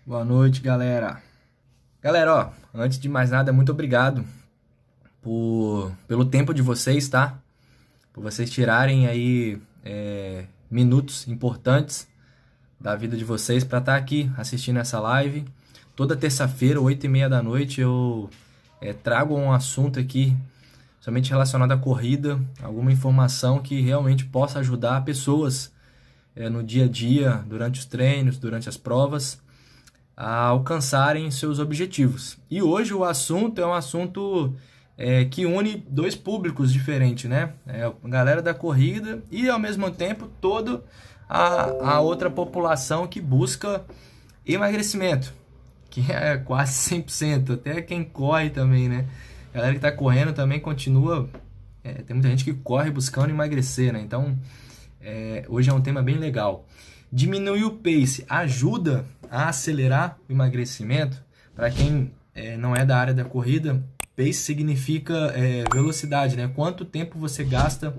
Boa noite, galera. Galera, antes de mais nada, muito obrigado pelo tempo de vocês, tá? Por vocês tirarem aí minutos importantes da vida de vocês para estar aqui assistindo essa live. Toda terça-feira, 8h30 da noite, eu trago um assunto aqui somente relacionado à corrida, alguma informação que realmente possa ajudar pessoas no dia a dia, durante os treinos, durante as provas, a alcançarem seus objetivos. E hoje o assunto é um assunto que une dois públicos diferentes, né? A galera da corrida e, ao mesmo tempo, toda a outra população que busca emagrecimento, que é quase 100%, até quem corre também, né? A galera que está correndo também continua, tem muita gente que corre buscando emagrecer, né? Então, hoje é um tema bem legal. Diminuir o pace ajuda a acelerar o emagrecimento? Para quem não é da área da corrida, pace significa velocidade, né? Quanto tempo você gasta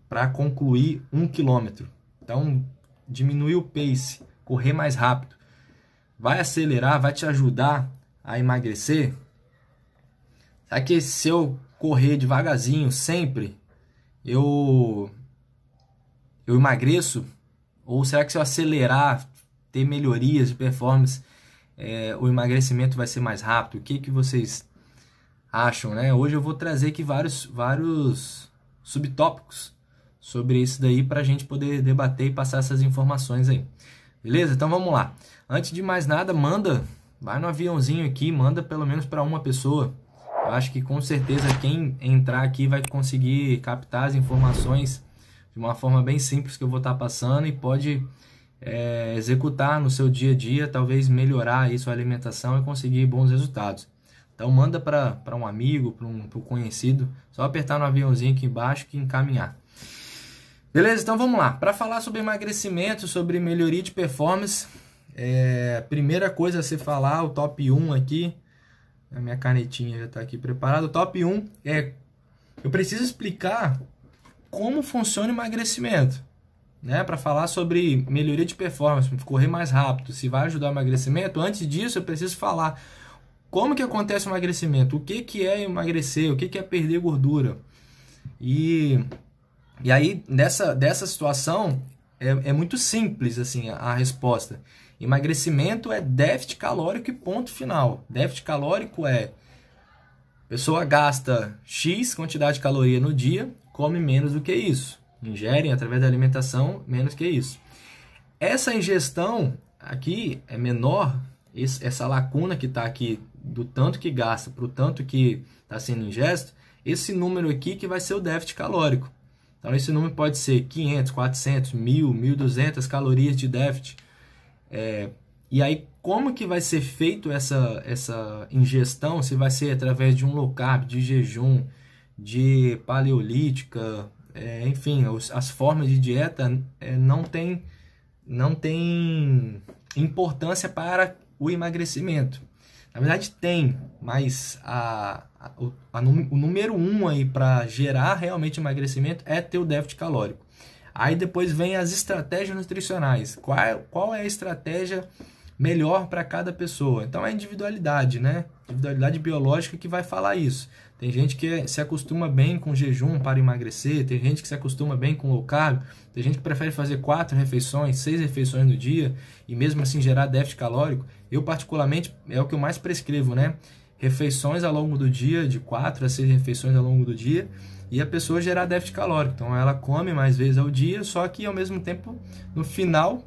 para concluir 1 quilômetro. Então, diminuir o pace, correr mais rápido, vai acelerar, vai te ajudar a emagrecer? Será que se eu correr devagarzinho sempre, eu emagreço? Ou será que se eu acelerar, ter melhorias de performance, o emagrecimento vai ser mais rápido? O que vocês acham, né? Hoje eu vou trazer aqui vários subtópicos sobre isso daí para a gente poder debater e passar essas informações aí. Beleza? Então vamos lá. Antes de mais nada, vai no aviãozinho aqui, manda pelo menos para uma pessoa. Eu acho que com certeza quem entrar aqui vai conseguir captar as informações de uma forma bem simples que eu vou estar passando e pode executar no seu dia a dia, talvez melhorar aí sua alimentação e conseguir bons resultados. Então manda para um amigo, para um conhecido, só apertar no aviãozinho aqui embaixo que encaminhar. Beleza? Então vamos lá. Para falar sobre emagrecimento, sobre melhoria de performance, primeira coisa a se falar, o top 1 aqui, a minha canetinha já está aqui preparada, o top 1 eu preciso explicar como funciona o emagrecimento, né? Para falar sobre melhoria de performance, correr mais rápido, se vai ajudar o emagrecimento. Antes disso, eu preciso falar como que acontece o emagrecimento, o que é emagrecer, o que é perder gordura. E aí, dessa situação, é muito simples assim, a resposta. Emagrecimento é déficit calórico e ponto final. Déficit calórico a pessoa gasta X quantidade de caloria no dia, come menos do que isso. Ingerem através da alimentação menos que isso. Essa ingestão aqui é menor, essa lacuna que está aqui do tanto que gasta para o tanto que está sendo ingesto, esse número aqui que vai ser o déficit calórico. Então esse número pode ser 500, 400, 1000, 1200 calorias de déficit. E aí como que vai ser feito essa ingestão? Se vai ser através de um low carb, de jejum, de paleolítica, enfim, as formas de dieta não tem importância para o emagrecimento. Na verdade tem, mas o número 1 aí para gerar realmente emagrecimento é ter o déficit calórico. Aí depois vem as estratégias nutricionais. Qual é a estratégia melhor para cada pessoa? Então é a individualidade, né? Individualidade biológica que vai falar isso. Tem gente que se acostuma bem com jejum para emagrecer, tem gente que se acostuma bem com low carb, tem gente que prefere fazer 4 refeições, 6 refeições no dia e mesmo assim gerar déficit calórico. Eu particularmente é o que eu mais prescrevo, né? Refeições ao longo do dia, de 4 a 6 refeições ao longo do dia, e a pessoa gerar déficit calórico. Então ela come mais vezes ao dia, só que ao mesmo tempo, no final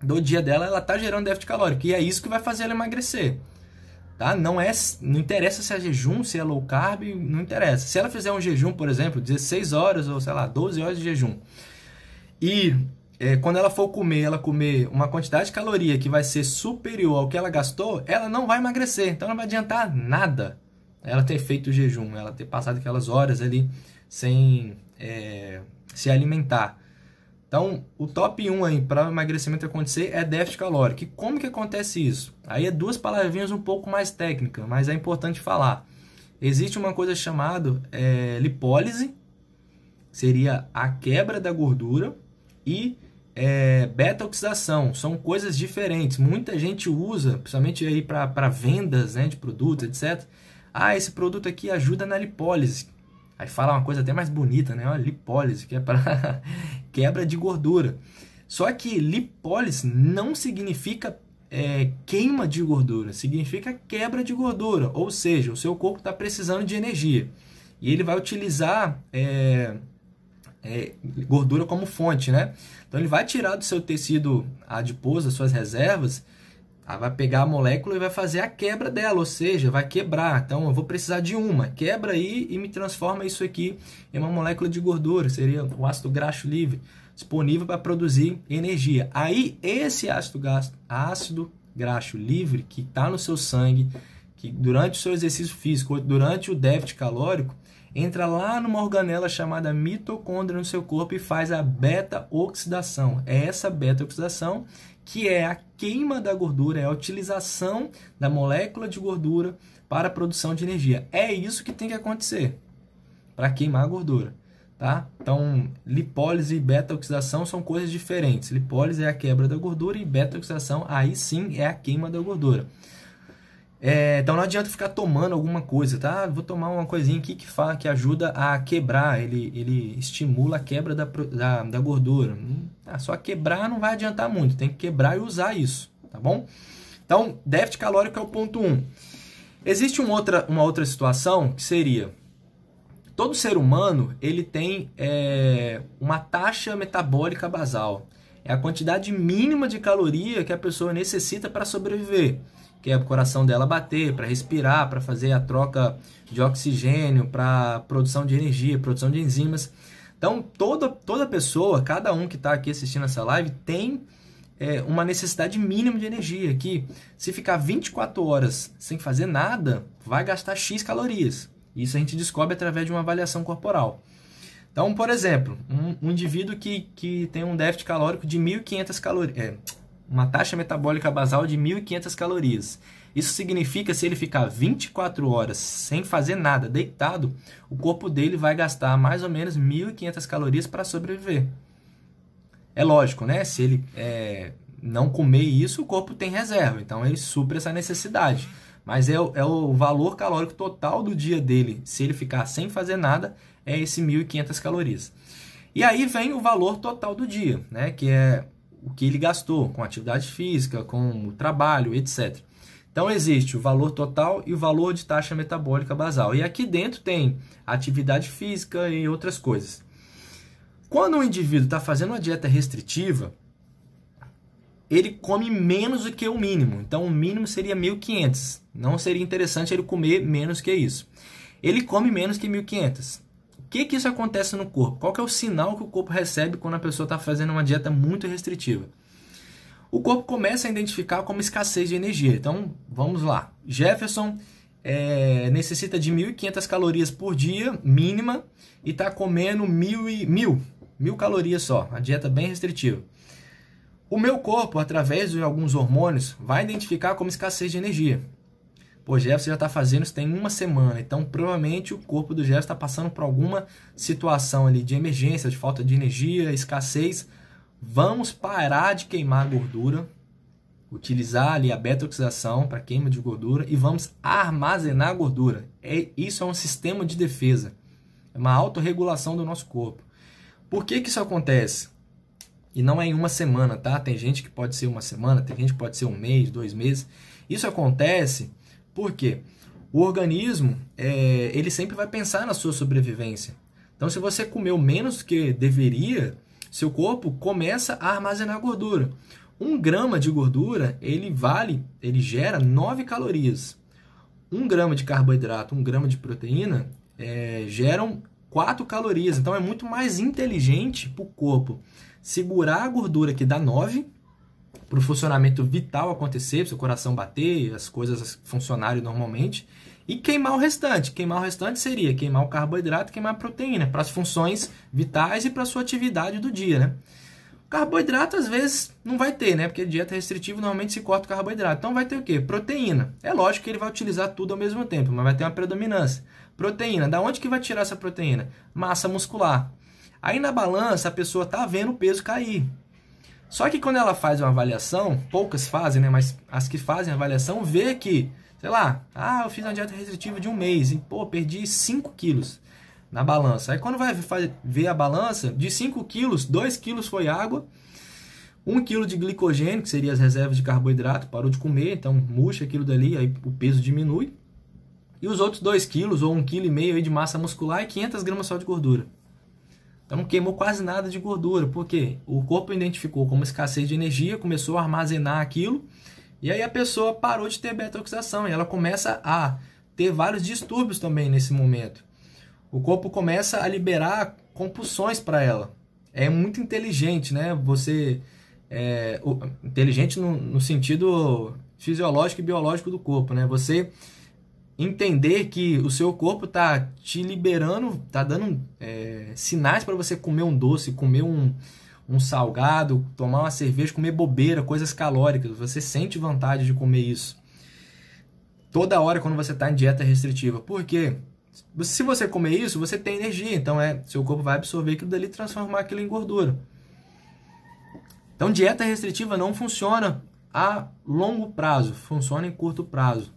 do dia dela, ela está gerando déficit calórico. E é isso que vai fazer ela emagrecer. Tá? Não interessa se é jejum, se é low carb, não interessa. Se ela fizer um jejum, por exemplo, 16 horas ou sei lá, 12 horas de jejum, e quando ela for comer, ela comer uma quantidade de caloria que vai ser superior ao que ela gastou, ela não vai emagrecer. Então não vai adiantar nada ela ter feito o jejum, ela ter passado aquelas horas ali sem se alimentar. Então, o top 1 aí para o emagrecimento acontecer é déficit calórico. E como que acontece isso? Aí é 2 palavrinhas um pouco mais técnicas, mas é importante falar. Existe uma coisa chamada lipólise, seria a quebra da gordura, e beta-oxidação. São coisas diferentes. Muita gente usa, principalmente aí para vendas, né, de produtos, etc. Ah, esse produto aqui ajuda na lipólise. Aí fala uma coisa até mais bonita, né? Ó, lipólise, que é para quebra de gordura. Só que lipólise não significa queima de gordura, significa quebra de gordura. Ou seja, o seu corpo está precisando de energia. E ele vai utilizar gordura como fonte, né? Então ele vai tirar do seu tecido adiposo, das suas reservas, vai pegar a molécula e vai fazer a quebra dela, ou seja, vai quebrar. Então eu vou precisar de uma, quebra aí e me transforma isso aqui em uma molécula de gordura, seria o ácido graxo livre, disponível para produzir energia. Aí esse ácido graxo livre que está no seu sangue, que durante o seu exercício físico, durante o déficit calórico, entra lá numa organela chamada mitocôndria no seu corpo e faz a beta-oxidação. É essa beta-oxidação que é a queima da gordura, é a utilização da molécula de gordura para a produção de energia. É isso que tem que acontecer para queimar a gordura, tá? Então, lipólise e beta-oxidação são coisas diferentes. Lipólise é a quebra da gordura e beta-oxidação, aí sim, é a queima da gordura. Então não adianta ficar tomando alguma coisa, tá? Vou tomar uma coisinha aqui que ajuda a quebrar, ele estimula a quebra da gordura. Só quebrar não vai adiantar muito, tem que quebrar e usar isso, tá bom? Então, déficit calórico é o ponto 1. Existe uma outra situação que seria, todo ser humano ele tem uma taxa metabólica basal. É a quantidade mínima de caloria que a pessoa necessita para sobreviver, que é o coração dela bater, para respirar, para fazer a troca de oxigênio, para produção de energia, produção de enzimas. Então, toda pessoa, cada um que está aqui assistindo essa live, tem uma necessidade mínima de energia, que se ficar 24 horas sem fazer nada, vai gastar X calorias. Isso a gente descobre através de uma avaliação corporal. Então, por exemplo, um indivíduo que tem um déficit calórico de 1.500 calorias, uma taxa metabólica basal de 1.500 calorias. Isso significa, se ele ficar 24 horas sem fazer nada, deitado, o corpo dele vai gastar mais ou menos 1.500 calorias para sobreviver. É lógico, né? Se ele não comer isso, o corpo tem reserva, então ele supre essa necessidade. Mas é o valor calórico total do dia dele, se ele ficar sem fazer nada, é esse 1.500 calorias. E aí vem o valor total do dia, né? Que é o que ele gastou com atividade física, com o trabalho, etc. Então, existe o valor total e o valor de taxa metabólica basal. E aqui dentro tem atividade física e outras coisas. Quando um indivíduo está fazendo uma dieta restritiva, ele come menos do que o mínimo. Então, o mínimo seria 1.500. Não seria interessante ele comer menos que isso. Ele come menos que 1.500. O que isso acontece no corpo? Qual que é o sinal que o corpo recebe quando a pessoa está fazendo uma dieta muito restritiva? O corpo começa a identificar como escassez de energia. Então, vamos lá. Jefferson necessita de 1.500 calorias por dia, mínima, e está comendo 1.000 calorias só. A dieta bem restritiva. O meu corpo, através de alguns hormônios, vai identificar como escassez de energia. Pô, Jefferson já está fazendo isso tem uma semana, então provavelmente o corpo do Jefferson está passando por alguma situação ali de emergência, de falta de energia, escassez. Vamos parar de queimar gordura, utilizar ali a beta-oxidação para queima de gordura e vamos armazenar gordura. Isso é um sistema de defesa, é uma autorregulação do nosso corpo. Por que isso acontece? E não é em uma semana, tá? Tem gente que pode ser uma semana, tem gente que pode ser um mês, 2 meses. Isso acontece porque o organismo, ele sempre vai pensar na sua sobrevivência. Então, se você comeu menos do que deveria, seu corpo começa a armazenar gordura. 1 grama de gordura, ele gera 9 calorias. 1 grama de carboidrato, 1 grama de proteína, geram 4 calorias. Então, é muito mais inteligente para o corpo segurar a gordura que dá 9, para o funcionamento vital acontecer, para o seu coração bater, as coisas funcionarem normalmente, e queimar o restante. Queimar o restante seria queimar o carboidrato e queimar a proteína, para as funções vitais e para a sua atividade do dia, né? Carboidrato, às vezes, não vai ter, né? Porque dieta restritiva normalmente se corta o carboidrato. Então vai ter o quê? Proteína. É lógico que ele vai utilizar tudo ao mesmo tempo, mas vai ter uma predominância. Proteína. Da onde que vai tirar essa proteína? Massa muscular. Aí na balança a pessoa está vendo o peso cair. Só que quando ela faz uma avaliação, poucas fazem, né? Mas as que fazem a avaliação vê que, sei lá, eu fiz uma dieta restritiva de um mês e, pô, perdi 5 quilos na balança. Aí quando vai ver a balança, de 5 quilos, 2 quilos foi água, 1 quilo de glicogênio, que seria as reservas de carboidrato, parou de comer, então murcha aquilo dali, aí o peso diminui. E os outros 2 quilos ou 1,5 kg aí de massa muscular e 500 gramas só de gordura. Então não queimou quase nada de gordura, porque o corpo identificou como escassez de energia, começou a armazenar aquilo, e aí a pessoa parou de ter beta-oxidação, e ela começa a ter vários distúrbios também nesse momento. O corpo começa a liberar compulsões para ela. É muito inteligente, né? Inteligente no sentido fisiológico e biológico do corpo, né? Você entender que o seu corpo está te liberando, está dando sinais para você comer um doce, comer um salgado, tomar uma cerveja, comer bobeira, coisas calóricas. Você sente vontade de comer isso toda hora quando você está em dieta restritiva. Por quê? Se você comer isso, você tem energia, então seu corpo vai absorver aquilo dali e transformar aquilo em gordura. Então, dieta restritiva não funciona a longo prazo, funciona em curto prazo.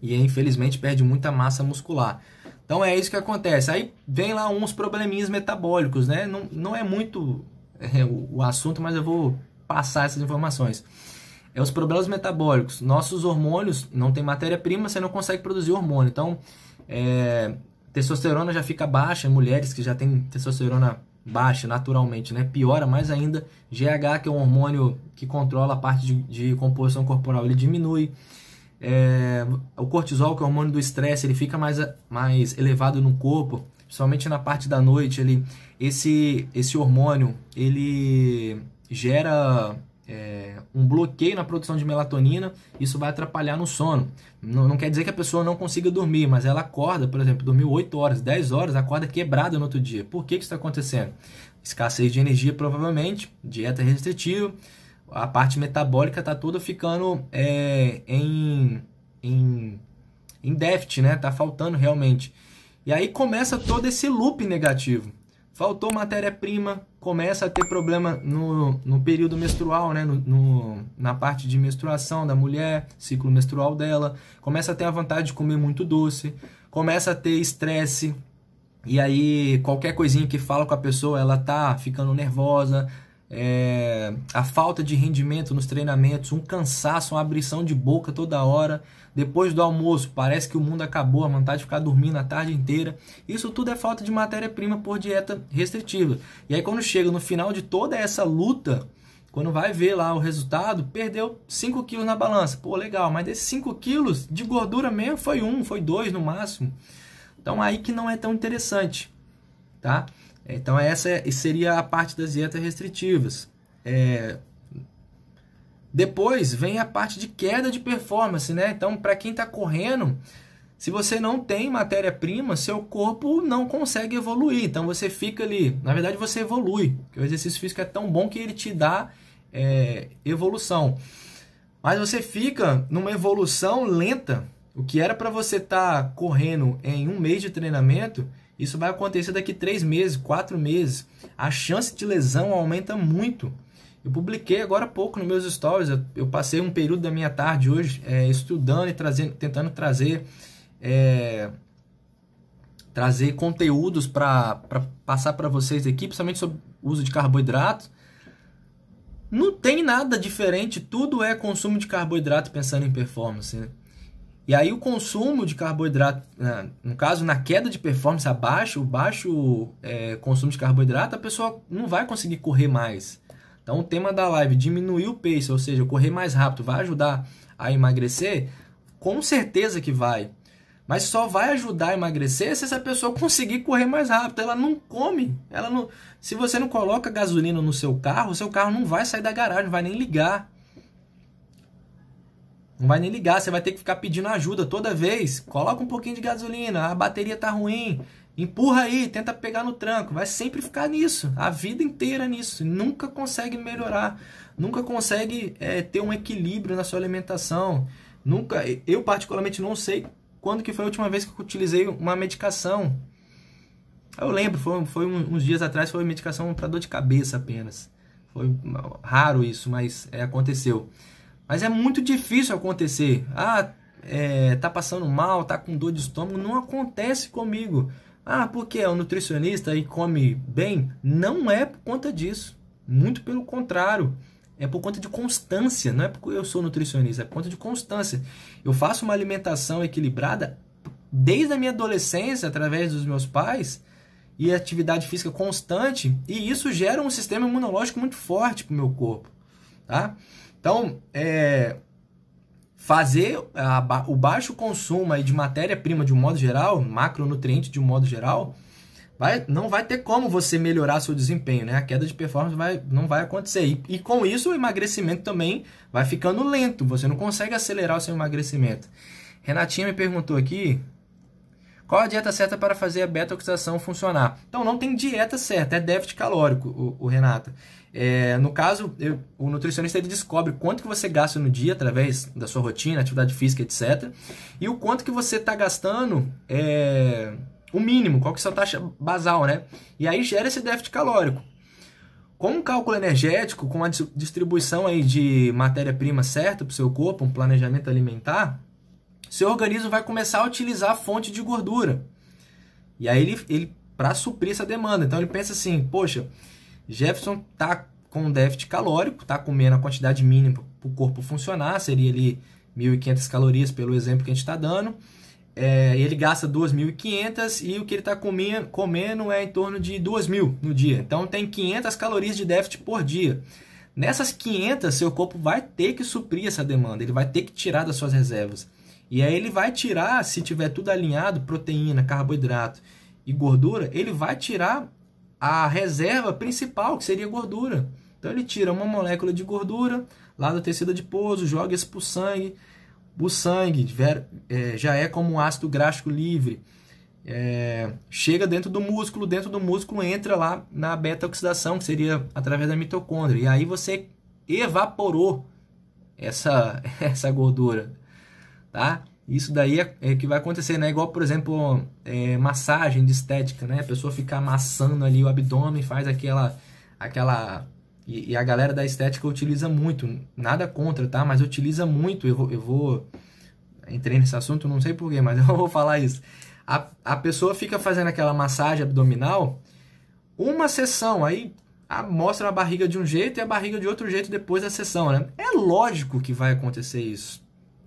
E aí, infelizmente, perde muita massa muscular. Então, é isso que acontece. Aí vem lá uns probleminhas metabólicos, né? Não é muito o assunto, mas eu vou passar essas informações. Os problemas metabólicos. Nossos hormônios não tem matéria-prima, você não consegue produzir hormônio. Então, testosterona já fica baixa, mulheres que já têm testosterona baixa naturalmente, né? Piora mais ainda. GH, que é um hormônio que controla a parte de composição corporal, ele diminui. O cortisol, que é o hormônio do estresse, ele fica mais elevado no corpo, principalmente na parte da noite. Esse hormônio ele gera um bloqueio na produção de melatonina, isso vai atrapalhar no sono. Não quer dizer que a pessoa não consiga dormir, mas ela acorda, por exemplo, dormiu 8 horas, 10 horas, acorda quebrada no outro dia. Por que isso está acontecendo? Escassez de energia, provavelmente, dieta restritiva, a parte metabólica está toda ficando em déficit, né? Tá faltando realmente. E aí começa todo esse loop negativo. Faltou matéria-prima, começa a ter problema no período menstrual, né? Na parte de menstruação da mulher, ciclo menstrual dela. Começa a ter a vontade de comer muito doce, começa a ter estresse. E aí qualquer coisinha que fala com a pessoa, ela tá ficando nervosa. A falta de rendimento nos treinamentos, um cansaço, uma abrição de boca toda hora. Depois do almoço, parece que o mundo acabou, a vontade de ficar dormindo a tarde inteira. Isso tudo é falta de matéria-prima por dieta restritiva. E aí quando chega no final de toda essa luta, quando vai ver lá o resultado, perdeu 5 quilos na balança. Pô, legal, mas desses 5 quilos de gordura mesmo foi 1, foi 2 no máximo. Então aí que não é tão interessante, tá? Então essa seria a parte das dietas restritivas. Depois vem a parte de queda de performance, né? Então, para quem está correndo, se você não tem matéria-prima, seu corpo não consegue evoluir. Então, você fica ali... Na verdade, você evolui. Porque o exercício físico é tão bom que ele te dá evolução. Mas você fica numa evolução lenta. O que era para você estar correndo em um mês de treinamento, isso vai acontecer daqui 3 meses, 4 meses. A chance de lesão aumenta muito. Eu publiquei agora há pouco nos meus stories, eu passei um período da minha tarde hoje estudando e tentando trazer conteúdos para passar para vocês aqui, principalmente sobre o uso de carboidratos. Não tem nada diferente, tudo é consumo de carboidrato pensando em performance, né? E aí o consumo de carboidrato, no caso, na queda de performance, o baixo consumo de carboidrato, a pessoa não vai conseguir correr mais. Então o tema da live, diminuir o pace, ou seja, correr mais rápido, vai ajudar a emagrecer? Com certeza que vai. Mas só vai ajudar a emagrecer se essa pessoa conseguir correr mais rápido. Ela não come. Se você não coloca gasolina no seu carro não vai sair da garagem, não vai nem ligar. Não vai nem ligar, você vai ter que ficar pedindo ajuda toda vez. Coloca um pouquinho de gasolina, a bateria tá ruim. Empurra aí, tenta pegar no tranco. Vai sempre ficar nisso, a vida inteira nisso. Nunca consegue melhorar, nunca consegue ter um equilíbrio na sua alimentação. Eu particularmente não sei quando que foi a última vez que eu utilizei uma medicação. Eu lembro, foi uns dias atrás, foi uma medicação para dor de cabeça apenas. Foi raro isso, mas aconteceu. Mas é muito difícil acontecer. Tá passando mal, tá com dor de estômago. Não acontece comigo. Porque é um nutricionista e come bem? Não é por conta disso. Muito pelo contrário. É por conta de constância. Não é porque eu sou nutricionista, é por conta de constância. Eu faço uma alimentação equilibrada desde a minha adolescência, através dos meus pais, e atividade física constante, e isso gera um sistema imunológico muito forte para o meu corpo, tá? Então, fazer o baixo consumo aí de matéria-prima de um modo geral, macronutriente de um modo geral, não vai ter como você melhorar seu desempenho, né? A queda de performance não vai acontecer. E com isso, o emagrecimento também vai ficando lento, você não consegue acelerar o seu emagrecimento. Renatinha me perguntou aqui, qual a dieta certa para fazer a beta-oxidação funcionar? Então, não tem dieta certa, é déficit calórico, o Renata. No caso, o nutricionista ele descobre quanto que você gasta no dia através da sua rotina, atividade física, etc. E o quanto que você está gastando, o mínimo, qual que é a sua taxa basal, né? E aí gera esse déficit calórico. Com um cálculo energético, com a distribuição aí de matéria-prima certa para o seu corpo, um planejamento alimentar, seu organismo vai começar a utilizar a fonte de gordura. E aí ele para suprir essa demanda. Então ele pensa assim, poxa, Jefferson tá com um déficit calórico, tá comendo a quantidade mínima para o corpo funcionar, seria ali 1.500 calorias pelo exemplo que a gente está dando. Ele gasta 2.500 e o que ele está comendo é em torno de 2.000 no dia. Então tem 500 calorias de déficit por dia. Nessas 500, seu corpo vai ter que suprir essa demanda, ele vai ter que tirar das suas reservas. E aí ele vai tirar, se tiver tudo alinhado, proteína, carboidrato e gordura, ele vai tirar a reserva principal, que seria gordura. Então ele tira uma molécula de gordura lá do tecido adiposo, joga isso para o sangue. O sangue já é como um ácido gráfico livre. Chega dentro do músculo entra lá na beta-oxidação, que seria através da mitocôndria. E aí você evaporou essa gordura. Tá? Isso daí é que vai acontecer, né? Igual, por exemplo, massagem de estética, né? A pessoa fica amassando ali o abdômen, faz aquela e a galera da estética utiliza muito, nada contra, tá? Mas utiliza muito, entrei nesse assunto, não sei porquê, mas eu vou falar isso. A pessoa fica fazendo aquela massagem abdominal, uma sessão, aí mostra a barriga de um jeito e a barriga de outro jeito depois da sessão, né? É lógico que vai acontecer isso.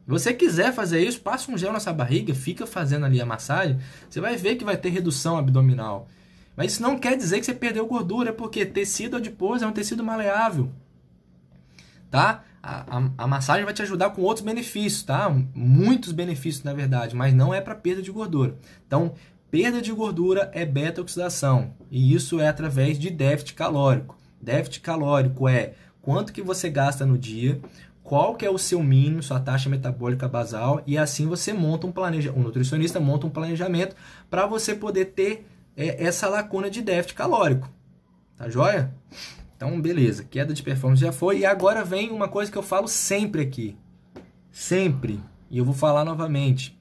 Se você quiser fazer isso, passa um gel nessa barriga, fica fazendo ali a massagem, você vai ver que vai ter redução abdominal. Mas isso não quer dizer que você perdeu gordura, porque tecido adiposo é um tecido maleável. Tá? A massagem vai te ajudar com outros benefícios, tá? Muitos benefícios, na verdade, mas não é para perda de gordura. Então, perda de gordura é beta-oxidação, e isso é através de déficit calórico. Déficit calórico é quanto que você gasta no dia, qual que é o seu mínimo, sua taxa metabólica basal, e assim você monta um nutricionista monta um planejamento para você poder ter essa lacuna de déficit calórico. Tá joia? Então, beleza. Queda de performance já foi. E agora vem uma coisa que eu falo sempre aqui. Sempre. E eu vou falar novamente.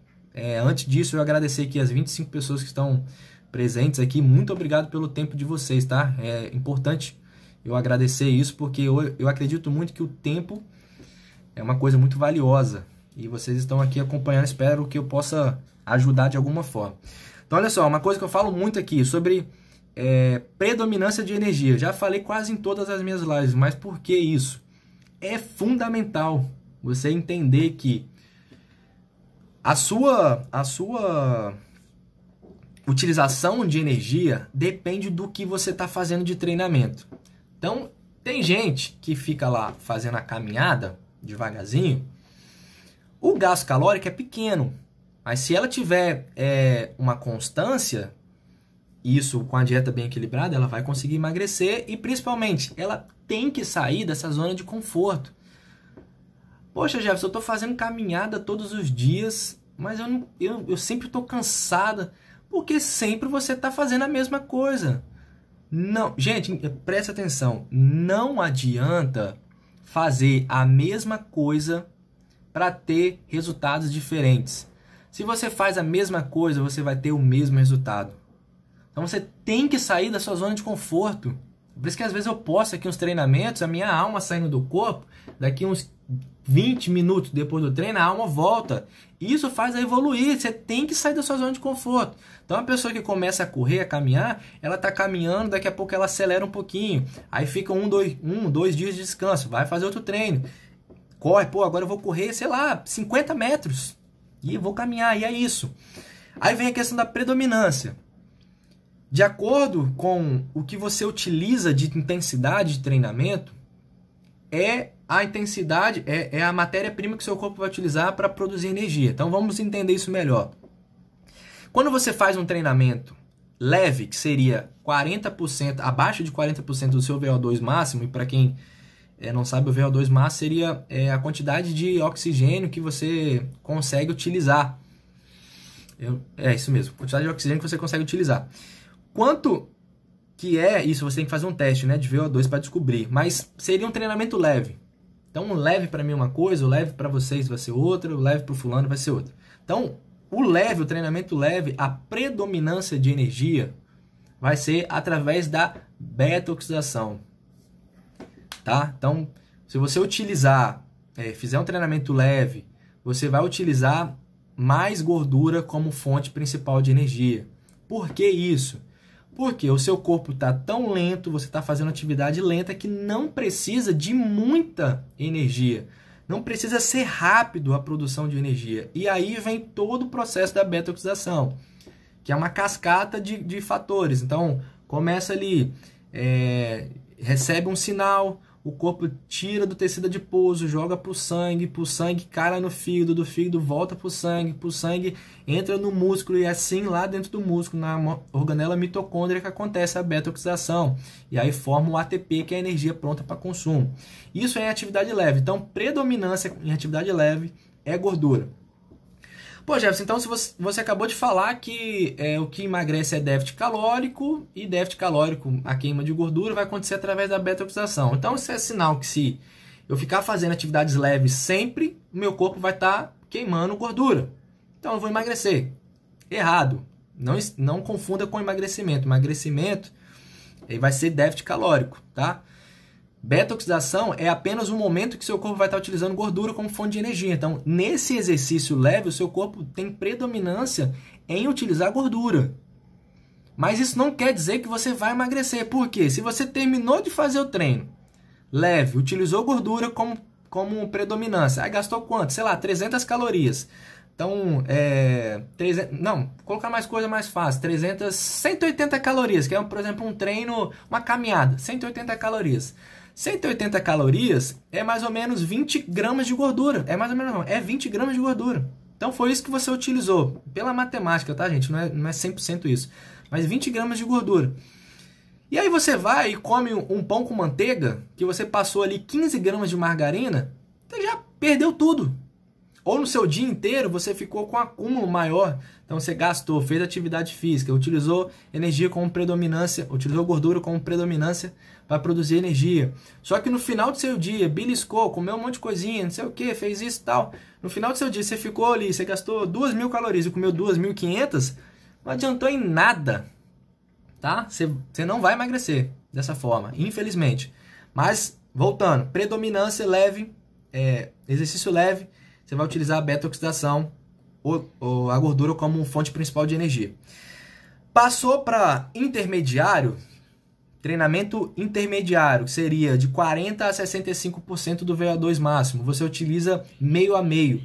Antes disso, eu agradecer aqui as 25 pessoas que estão presentes aqui. Muito obrigado pelo tempo de vocês, tá? É importante eu agradecer isso, porque eu acredito muito que o tempo é uma coisa muito valiosa. E vocês estão aqui acompanhando. Espero que eu possa ajudar de alguma forma. Então, olha só, uma coisa que eu falo muito aqui sobre predominância de energia. Já falei quase em todas as minhas lives, mas por que isso? É fundamental você entender que a sua utilização de energia depende do que você está fazendo de treinamento. Então, tem gente que fica lá fazendo a caminhada devagarzinho, o gasto calórico é pequeno. Mas se ela tiver uma constância, isso com a dieta bem equilibrada, ela vai conseguir emagrecer e principalmente ela tem que sair dessa zona de conforto. Poxa, Jefferson, eu estou fazendo caminhada todos os dias, mas eu sempre estou cansada, porque sempre você está fazendo a mesma coisa. Não, gente, presta atenção, não adianta fazer a mesma coisa para ter resultados diferentes. Se você faz a mesma coisa, você vai ter o mesmo resultado. Então você tem que sair da sua zona de conforto. Por isso que às vezes eu posto aqui uns treinamentos, a minha alma saindo do corpo, daqui uns 20 minutos depois do treino, a alma volta. Isso faz a evoluir, você tem que sair da sua zona de conforto. Então a pessoa que começa a correr, a caminhar, ela está caminhando, daqui a pouco ela acelera um pouquinho. Aí fica dois dias de descanso, vai fazer outro treino. Corre, pô, agora eu vou correr, sei lá, 50 metros. E vou caminhar, e é isso. Aí vem a questão da predominância. De acordo com o que você utiliza de intensidade de treinamento, a intensidade é a matéria-prima que o seu corpo vai utilizar para produzir energia. Então vamos entender isso melhor. Quando você faz um treinamento leve, que seria 40%, abaixo de 40% do seu VO2 máximo, e para quem não sabe, o VO2 máximo seria a quantidade de oxigênio que você consegue utilizar. É isso mesmo, quantidade de oxigênio que você consegue utilizar. Quanto que é isso? Você tem que fazer um teste, né, de VO2 para descobrir. Mas seria um treinamento leve. Então, o leve para mim é uma coisa, o leve para vocês vai ser outra, o leve para o fulano vai ser outra. Então, o treinamento leve, a predominância de energia vai ser através da beta-oxidação. Tá? Então, se você fizer um treinamento leve, você vai utilizar mais gordura como fonte principal de energia. Por que isso? Porque o seu corpo está tão lento, você está fazendo atividade lenta que não precisa de muita energia. Não precisa ser rápido a produção de energia. E aí vem todo o processo da beta-oxidação, que é uma cascata de fatores. Então, começa ali, recebe um sinal, o corpo tira do tecido adiposo, joga para o sangue cai no fígado, do fígado volta para o sangue entra no músculo, e assim lá dentro do músculo, na organela mitocôndria, que acontece a beta-oxidação. E aí forma o ATP, que é a energia pronta para consumo. Isso é em atividade leve. Então, predominância em atividade leve é gordura. Pô, Jefferson, então se você acabou de falar que o que emagrece é déficit calórico, e déficit calórico, a queima de gordura, vai acontecer através da beta-oxidação. Então isso é sinal que se eu ficar fazendo atividades leves sempre, o meu corpo vai estar queimando gordura. Então eu vou emagrecer. Errado. Não confunda com emagrecimento. Emagrecimento vai ser déficit calórico, tá? Beta-oxidação é apenas um momento que seu corpo vai estar utilizando gordura como fonte de energia. Então, nesse exercício leve, o seu corpo tem predominância em utilizar gordura. Mas isso não quer dizer que você vai emagrecer. Por quê? Se você terminou de fazer o treino leve, utilizou gordura como predominância, aí gastou quanto? Sei lá, 300 calorias. Então, colocar mais coisa mais fácil, 180 calorias, que é, por exemplo, um treino, uma caminhada, 180 calorias. 180 calorias é mais ou menos 20 gramas de gordura. É mais ou menos não, é 20 gramas de gordura. Então foi isso que você utilizou. Pela matemática, tá, gente? Não é 100% isso. Mas 20 gramas de gordura. E aí você vai e come um pão com manteiga, que você passou ali 15 gramas de margarina, você já perdeu tudo. Ou no seu dia inteiro você ficou com um acúmulo maior. Então você gastou, fez atividade física, utilizou energia como predominância, utilizou gordura como predominância para produzir energia. Só que no final do seu dia, beliscou, comeu um monte de coisinha, não sei o que, fez isso e tal. No final do seu dia você ficou ali, você gastou 2.000 calorias e comeu 2.500, não adiantou em nada. Tá? Você não vai emagrecer dessa forma, infelizmente. Mas, voltando, predominância leve, exercício leve, você vai utilizar a beta-oxidação ou a gordura como fonte principal de energia. Passou para intermediário, treinamento intermediário, que seria de 40% a 65% do VO2 máximo. Você utiliza meio a meio.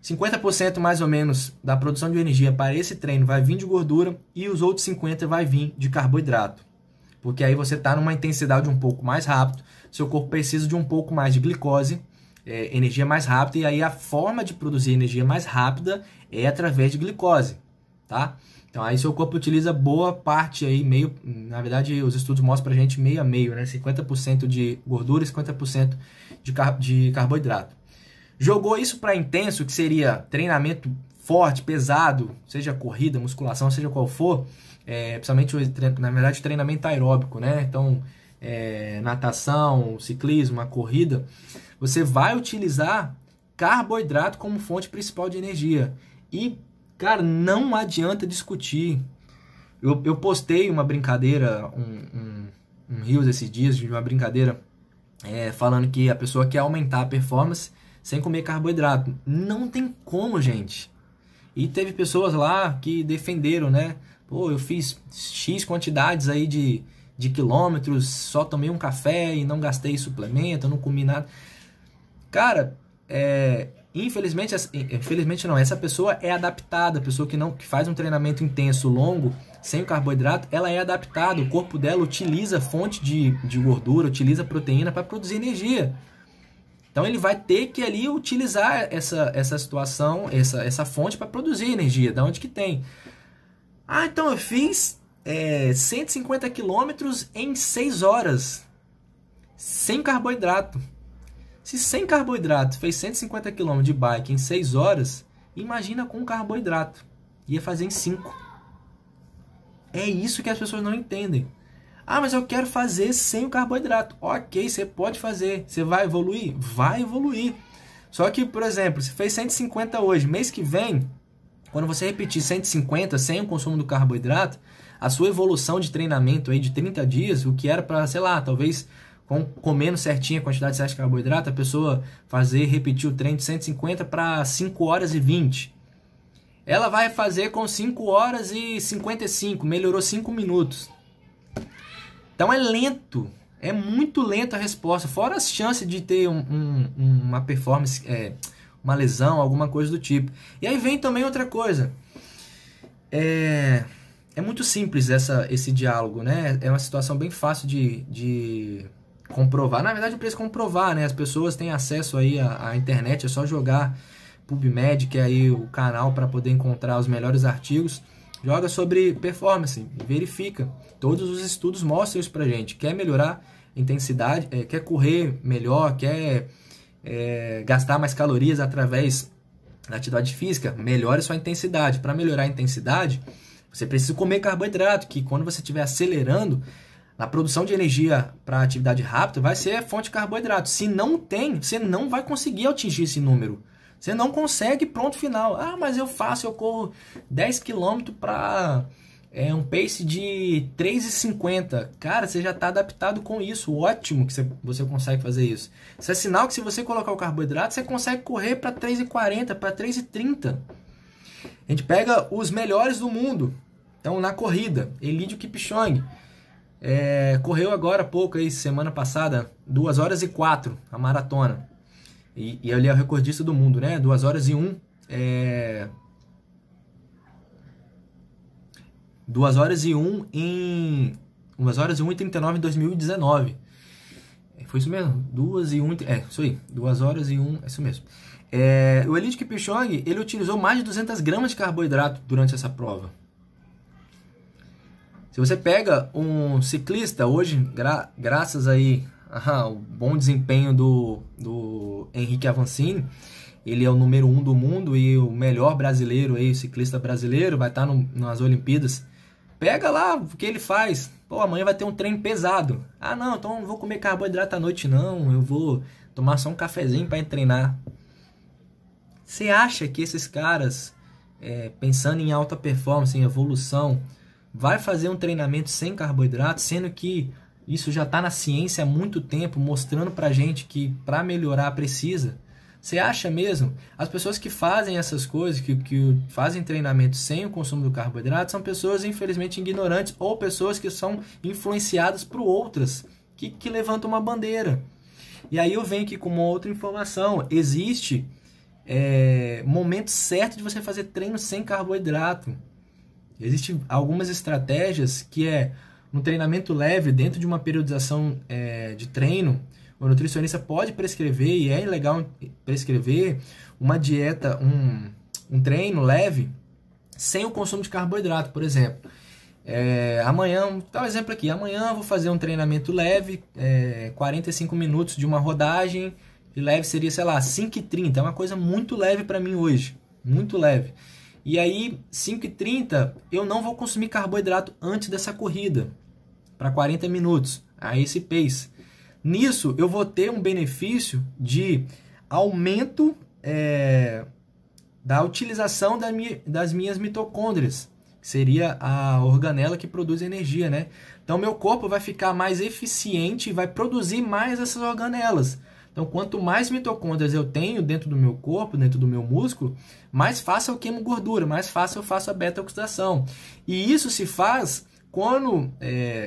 50% mais ou menos da produção de energia para esse treino vai vir de gordura e os outros 50% vai vir de carboidrato. Porque aí você está numa intensidade um pouco mais rápido, seu corpo precisa de um pouco mais de glicose, energia mais rápida, e aí a forma de produzir energia mais rápida é através de glicose, tá? Então aí seu corpo utiliza boa parte aí, na verdade os estudos mostram pra gente meio a meio, né? 50% de gordura e 50% de carboidrato. Jogou isso para intenso, que seria treinamento forte, pesado, seja corrida, musculação, seja qual for, principalmente, na verdade, treinamento aeróbico, né? Então, natação, ciclismo, a corrida, você vai utilizar carboidrato como fonte principal de energia. E, cara, não adianta discutir. Eu postei uma brincadeira, um Reels esses dias de uma brincadeira falando que a pessoa quer aumentar a performance sem comer carboidrato. Não tem como, gente. E teve pessoas lá que defenderam, né? Pô, eu fiz X quantidades aí de quilômetros, só tomei um café e não gastei suplemento, não comi nada. Cara, infelizmente não, essa pessoa é adaptada, a pessoa que faz um treinamento intenso, longo, sem o carboidrato, ela é adaptada, o corpo dela utiliza fonte de gordura, utiliza proteína para produzir energia. Então ele vai ter que ali utilizar essa situação, essa fonte para produzir energia, da onde que tem. Ah, então eu fiz 150 quilômetros em 6 horas, sem carboidrato. Se sem carboidrato fez 150 km de bike em 6 horas, imagina com carboidrato. Ia fazer em 5. É isso que as pessoas não entendem. Ah, mas eu quero fazer sem o carboidrato. Ok, você pode fazer. Você vai evoluir? Vai evoluir. Só que, por exemplo, se fez 150 hoje, mês que vem, quando você repetir 150 sem o consumo do carboidrato, a sua evolução de treinamento aí de 30 dias, o que era para, sei lá, talvez comendo certinho a quantidade certa de carboidrato, a pessoa repetir o treino de 150 para 5 horas e 20. Ela vai fazer com 5 horas e 55, melhorou 5 minutos. Então é lento, é muito lento a resposta, fora as chances de ter uma performance, uma lesão, alguma coisa do tipo. E aí vem também outra coisa. É muito simples esse diálogo, né? É uma situação bem fácil de comprovar. Na verdade, não precisa comprovar, né? As pessoas têm acesso aí à internet, é só jogar PubMed, que é aí o canal para poder encontrar os melhores artigos. Joga sobre performance, verifica. Todos os estudos mostram isso pra gente. Quer melhorar a intensidade, quer correr melhor, quer gastar mais calorias através da atividade física, melhore sua intensidade. Para melhorar a intensidade, você precisa comer carboidrato, que quando você estiver acelerando, a produção de energia para atividade rápida vai ser a fonte de carboidrato. Se não tem, você não vai conseguir atingir esse número. Você não consegue, pronto, final. Ah, mas eu corro 10 km para um pace de 3,50. Cara, você já está adaptado com isso. Ótimo que você consegue fazer isso. Isso é sinal que se você colocar o carboidrato, você consegue correr para 3,40, para 3,30. A gente pega os melhores do mundo. Então, na corrida, Eliud Kipchoge. Correu agora há pouco, aí, semana passada, 2 horas e 4, a maratona. E ele é o recordista do mundo, né? 2 horas e 1. 2 horas e 1 em 2 horas e 1 e 39 em 2019. Foi isso mesmo? 2 e 1. Isso aí. 2 horas e 1. É isso mesmo. O Eliud Kipchoge, ele utilizou mais de 200 gramas de carboidrato durante essa prova. Se você pega um ciclista hoje, graças aí ao bom desempenho do Henrique Avancini, ele é o número 1 do mundo e o melhor brasileiro, aí, ciclista brasileiro, vai estar nas Olimpíadas. Pega lá o que ele faz. Pô, amanhã vai ter um treino pesado. Ah, não, então não vou comer carboidrato à noite não, eu vou tomar só um cafezinho para treinar. Você acha que esses caras, pensando em alta performance, em evolução, vai fazer um treinamento sem carboidrato, sendo que isso já está na ciência há muito tempo, mostrando pra gente que para melhorar precisa? Você acha mesmo? As pessoas que fazem essas coisas, que fazem treinamento sem o consumo do carboidrato, são pessoas infelizmente ignorantes ou pessoas que são influenciadas por outras, que levantam uma bandeira. E aí eu venho aqui com uma outra informação. Existe momento certo de você fazer treino sem carboidrato. Existem algumas estratégias que no treinamento leve, dentro de uma periodização de treino, o nutricionista pode prescrever, e é legal prescrever, uma dieta, um treino leve, sem o consumo de carboidrato, por exemplo. Amanhã, vou dar um exemplo aqui, amanhã eu vou fazer um treinamento leve, 45 minutos de uma rodagem, e leve seria, sei lá, 5,30, é uma coisa muito leve para mim hoje, muito leve. E aí, 5,30, eu não vou consumir carboidrato antes dessa corrida, para 40 minutos, a esse pace. Nisso, eu vou ter um benefício de aumento da utilização das minhas mitocôndrias. que seria a organela que produz energia, né? Então, meu corpo vai ficar mais eficiente e vai produzir mais essas organelas. Então, quanto mais mitocôndrias eu tenho dentro do meu corpo, dentro do meu músculo, mais fácil eu queimo gordura, mais fácil eu faço a beta-oxidação. E isso se faz quando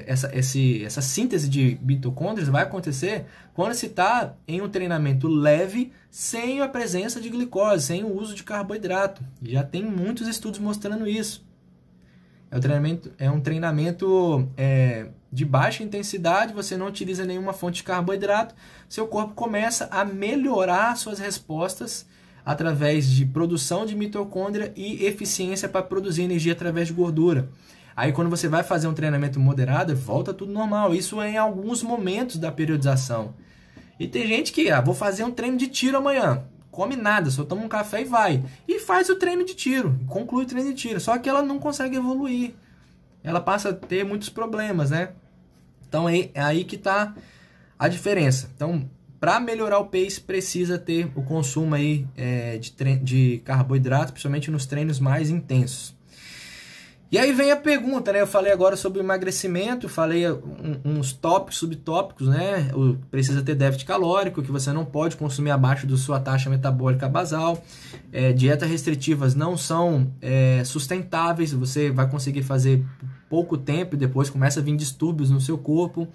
essa síntese de mitocôndrias vai acontecer quando se está em um treinamento leve, sem a presença de glicose, sem o uso de carboidrato. Já tem muitos estudos mostrando isso. É um treinamento de baixa intensidade, você não utiliza nenhuma fonte de carboidrato, seu corpo começa a melhorar suas respostas através de produção de mitocôndria e eficiência para produzir energia através de gordura. Aí quando você vai fazer um treinamento moderado, volta tudo normal. Isso é em alguns momentos da periodização. E tem gente que, vou fazer um treino de tiro amanhã. Come nada, só toma um café e vai. E faz o treino de tiro, conclui o treino de tiro. Só que ela não consegue evoluir. Ela passa a ter muitos problemas, né? Então é aí que está a diferença. Então, para melhorar o pace, precisa ter o consumo aí, de carboidrato, principalmente nos treinos mais intensos. E aí vem a pergunta, né? Eu falei agora sobre o emagrecimento, falei uns tópicos, subtópicos, né? Precisa ter déficit calórico, que você não pode consumir abaixo da sua taxa metabólica basal. Dietas restritivas não são sustentáveis, você vai conseguir fazer pouco tempo e depois começa a vir distúrbios no seu corpo.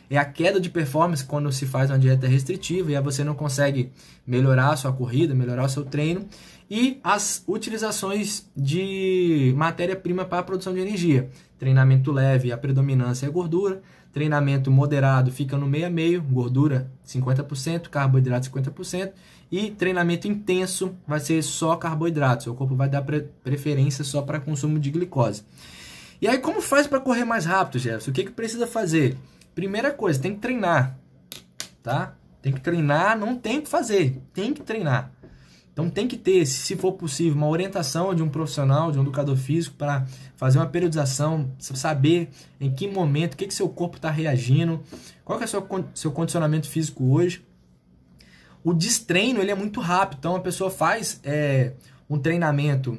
É a queda de performance quando se faz uma dieta restritiva e aí você não consegue melhorar a sua corrida, melhorar o seu treino. E as utilizações de matéria-prima para a produção de energia. Treinamento leve, a predominância é gordura. Treinamento moderado fica no meio a meio, gordura 50%, carboidrato 50%. E treinamento intenso vai ser só carboidrato. Seu corpo vai dar preferência só para consumo de glicose. E aí como faz para correr mais rápido, Jefferson? O que precisa fazer? Primeira coisa, tem que treinar, tá? Tem que treinar, não tem o que fazer, tem que treinar. Então tem que ter, se for possível, uma orientação de um profissional, de um educador físico para fazer uma periodização, saber em que momento, o que seu corpo está reagindo, qual que é o seu condicionamento físico hoje. O destreino ele é muito rápido, então a pessoa faz um treinamento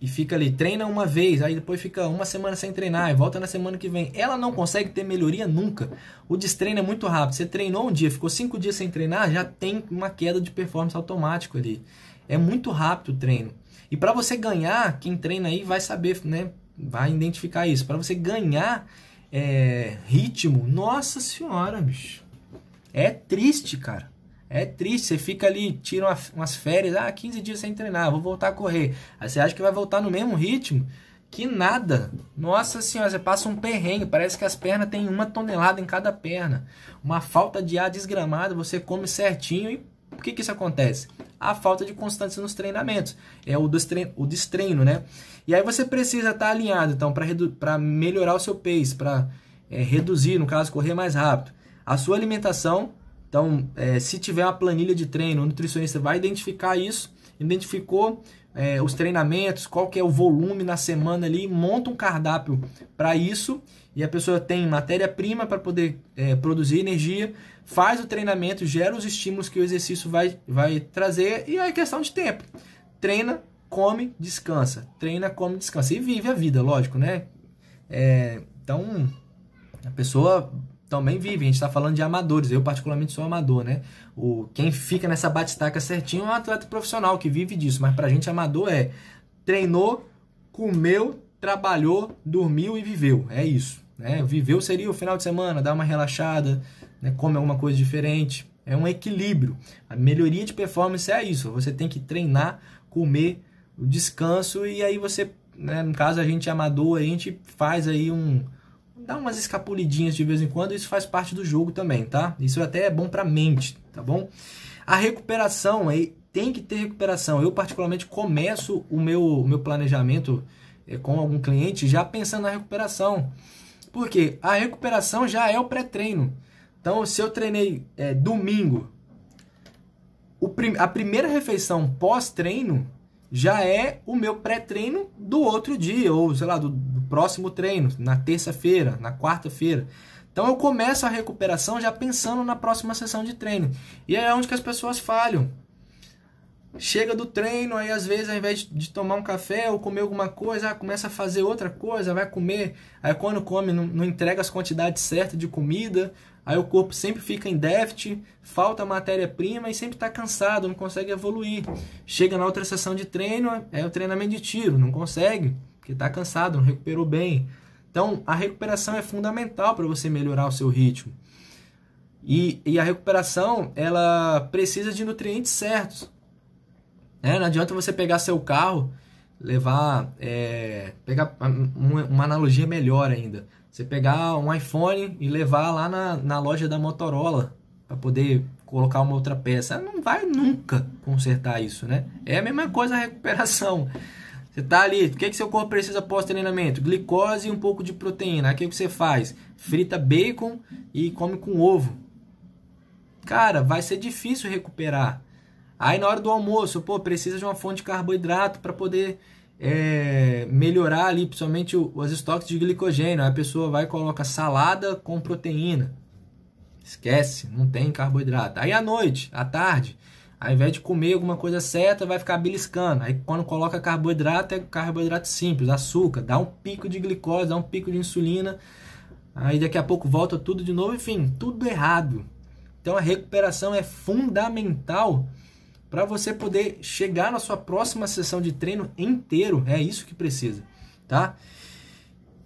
e fica ali, treina uma vez, aí depois fica uma semana sem treinar e volta na semana que vem. Ela não consegue ter melhoria nunca. O destreino é muito rápido. Você treinou um dia, ficou 5 dias sem treinar, já tem uma queda de performance automático ali. É muito rápido o treino. E para você ganhar, quem treina aí vai saber, né? Vai identificar isso. Para você ganhar ritmo, nossa senhora, bicho. É triste, cara. É triste, você fica ali, tira umas férias, 15 dias sem treinar, vou voltar a correr. Aí você acha que vai voltar no mesmo ritmo, que nada. Nossa senhora, você passa um perrengue, parece que as pernas têm 1 tonelada em cada perna. Uma falta de ar desgramada, você come certinho e por que isso acontece? A falta de constância nos treinamentos, é o destreino, né? E aí você precisa estar alinhado, então, para melhorar o seu pace, para reduzir, no caso, correr mais rápido. A sua alimentação. Então, se tiver uma planilha de treino, o nutricionista vai identificar isso, identificou os treinamentos, qual que é o volume na semana ali, monta um cardápio para isso, e a pessoa tem matéria-prima para poder produzir energia, faz o treinamento, gera os estímulos que o exercício vai trazer, e aí é questão de tempo. Treina, come, descansa. Treina, come, descansa. E vive a vida, lógico, né? Então, a pessoa também vive, a gente está falando de amadores, eu particularmente sou amador, né? Quem fica nessa batistaca certinho é um atleta profissional que vive disso, mas pra gente amador treinou, comeu, trabalhou, dormiu e viveu, é isso, né? Viveu seria o final de semana, dar uma relaxada, né? Come alguma coisa diferente, é um equilíbrio. A melhoria de performance é isso, você tem que treinar, comer, o descanso e aí você, né, no caso a gente amador, a gente faz aí dá umas escapulidinhas de vez em quando, isso faz parte do jogo também, tá? Isso até é bom pra mente, tá bom? A recuperação, aí tem que ter recuperação. Eu particularmente começo o meu planejamento com algum cliente já pensando na recuperação. Porque a recuperação já é o pré-treino. Então, se eu treinei domingo, a primeira refeição pós-treino já é o meu pré-treino do outro dia, ou sei lá, do próximo treino, na terça-feira, na quarta-feira. Então eu começo a recuperação já pensando na próxima sessão de treino. E é onde que as pessoas falham. Chega do treino, aí às vezes ao invés de tomar um café ou comer alguma coisa, começa a fazer outra coisa, vai comer. Aí quando come, não entrega as quantidades certas de comida. Aí o corpo sempre fica em déficit, falta matéria-prima e sempre está cansado, não consegue evoluir. Chega na outra sessão de treino, é o treinamento de tiro, não consegue, porque está cansado, não recuperou bem. Então a recuperação é fundamental para você melhorar o seu ritmo. E a recuperação, ela precisa de nutrientes certos. Não adianta você pegar seu carro, pegar uma analogia melhor ainda. Você pegar um iPhone e levar lá na loja da Motorola para poder colocar uma outra peça. Não vai nunca consertar isso, né? É a mesma coisa a recuperação. Você tá ali, o que seu corpo precisa pós-treinamento? Glicose e um pouco de proteína. Aí o que você faz? Frita bacon e come com ovo. Cara, vai ser difícil recuperar. Aí na hora do almoço, precisa de uma fonte de carboidrato para poder melhorar ali, principalmente os estoques de glicogênio. Aí a pessoa vai e coloca salada com proteína. Esquece, não tem carboidrato. Aí à noite, à tarde, ao invés de comer alguma coisa certa, vai ficar beliscando. Aí quando coloca carboidrato, é carboidrato simples, açúcar. Dá um pico de glicose, dá um pico de insulina. Aí daqui a pouco volta tudo de novo. Enfim, tudo errado. Então a recuperação é fundamental para você poder chegar na sua próxima sessão de treino inteiro. É isso que precisa, tá?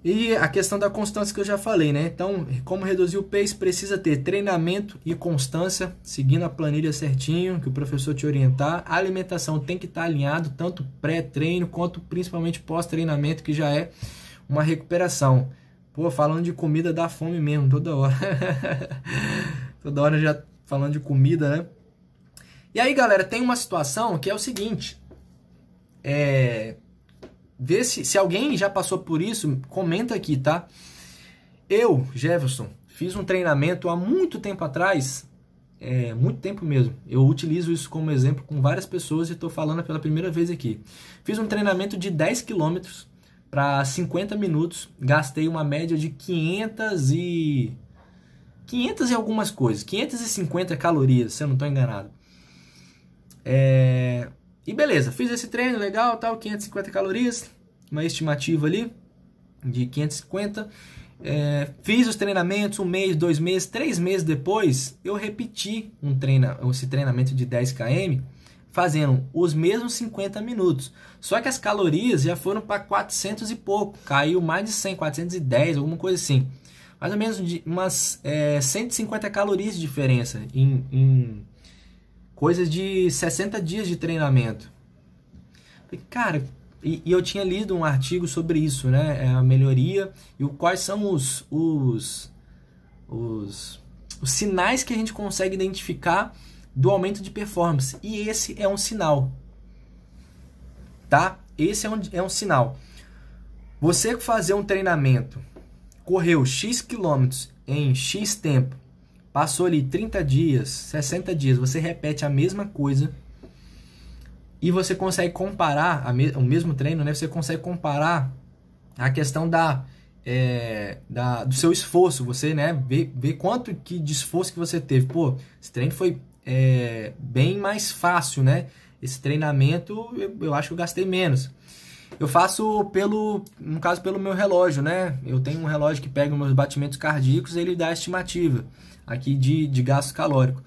E a questão da constância que eu já falei, né? Então, como reduzir o pace? Precisa ter treinamento e constância, seguindo a planilha certinho, que o professor te orientar. A alimentação tem que estar alinhado, tanto pré-treino, quanto principalmente pós-treinamento, que já é uma recuperação. Falando de comida dá fome mesmo, toda hora. Toda hora já falando de comida, né? E aí, galera, tem uma situação que é o seguinte. Vê se alguém já passou por isso, comenta aqui, tá? Eu, Jefferson, fiz um treinamento há muito tempo atrás, muito tempo mesmo. Eu utilizo isso como exemplo com várias pessoas e estou falando pela primeira vez aqui. Fiz um treinamento de 10 km para 50 minutos, gastei uma média de 500 e algumas coisas, 550 calorias, se eu não estou enganado. E beleza, fiz esse treino legal, tal, 550 calorias, uma estimativa ali de 550. Fiz os treinamentos, 1 mês, 2 meses, 3 meses depois, eu repeti esse treinamento de 10 km, fazendo os mesmos 50 minutos. Só que as calorias já foram para 400 e pouco, caiu mais de 100, 410, alguma coisa assim. Mais ou menos umas 150 calorias de diferença em coisas de 60 dias de treinamento. Cara, e eu tinha lido um artigo sobre isso, né? A melhoria e quais são os sinais que a gente consegue identificar do aumento de performance. E esse é um sinal, tá? Esse é um sinal. Você fazer um treinamento, correu X quilômetros em X tempo, passou ali 30 dias, 60 dias, você repete a mesma coisa e você consegue comparar o mesmo treino, né? Você consegue comparar a questão do seu esforço, você, né? Ver quanto de esforço que você teve. Esse treino foi bem mais fácil, né? Esse treinamento eu acho que eu gastei menos. Eu faço no caso pelo meu relógio, né? Eu tenho um relógio que pega os meus batimentos cardíacos e ele dá a estimativa aqui de gasto calórico.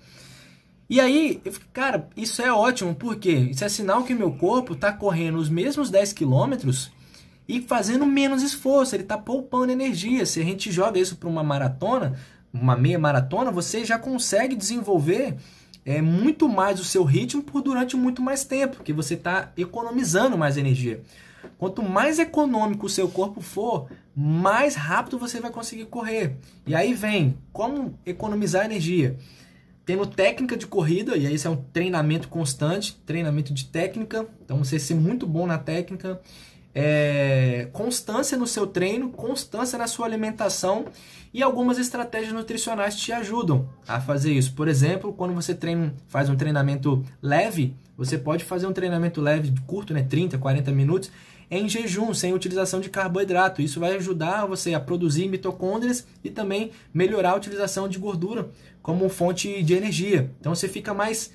E aí, cara, isso é ótimo, porque isso é sinal que meu corpo está correndo os mesmos 10 quilômetros e fazendo menos esforço, ele está poupando energia. Se a gente joga isso para uma maratona, uma meia maratona, você já consegue desenvolver muito mais o seu ritmo durante muito mais tempo, porque você está economizando mais energia. Quanto mais econômico o seu corpo for, mais rápido você vai conseguir correr. E aí vem como economizar energia. Tendo técnica de corrida, e aí isso é um treinamento constante, treinamento de técnica. Então você ser muito bom na técnica. Constância no seu treino, constância na sua alimentação e algumas estratégias nutricionais te ajudam a fazer isso. Por exemplo, quando você faz um treinamento leve, você pode fazer um treinamento leve, curto, né, 30, 40 minutos, em jejum, sem utilização de carboidrato. Isso vai ajudar você a produzir mitocôndrias e também melhorar a utilização de gordura como fonte de energia. Então você fica mais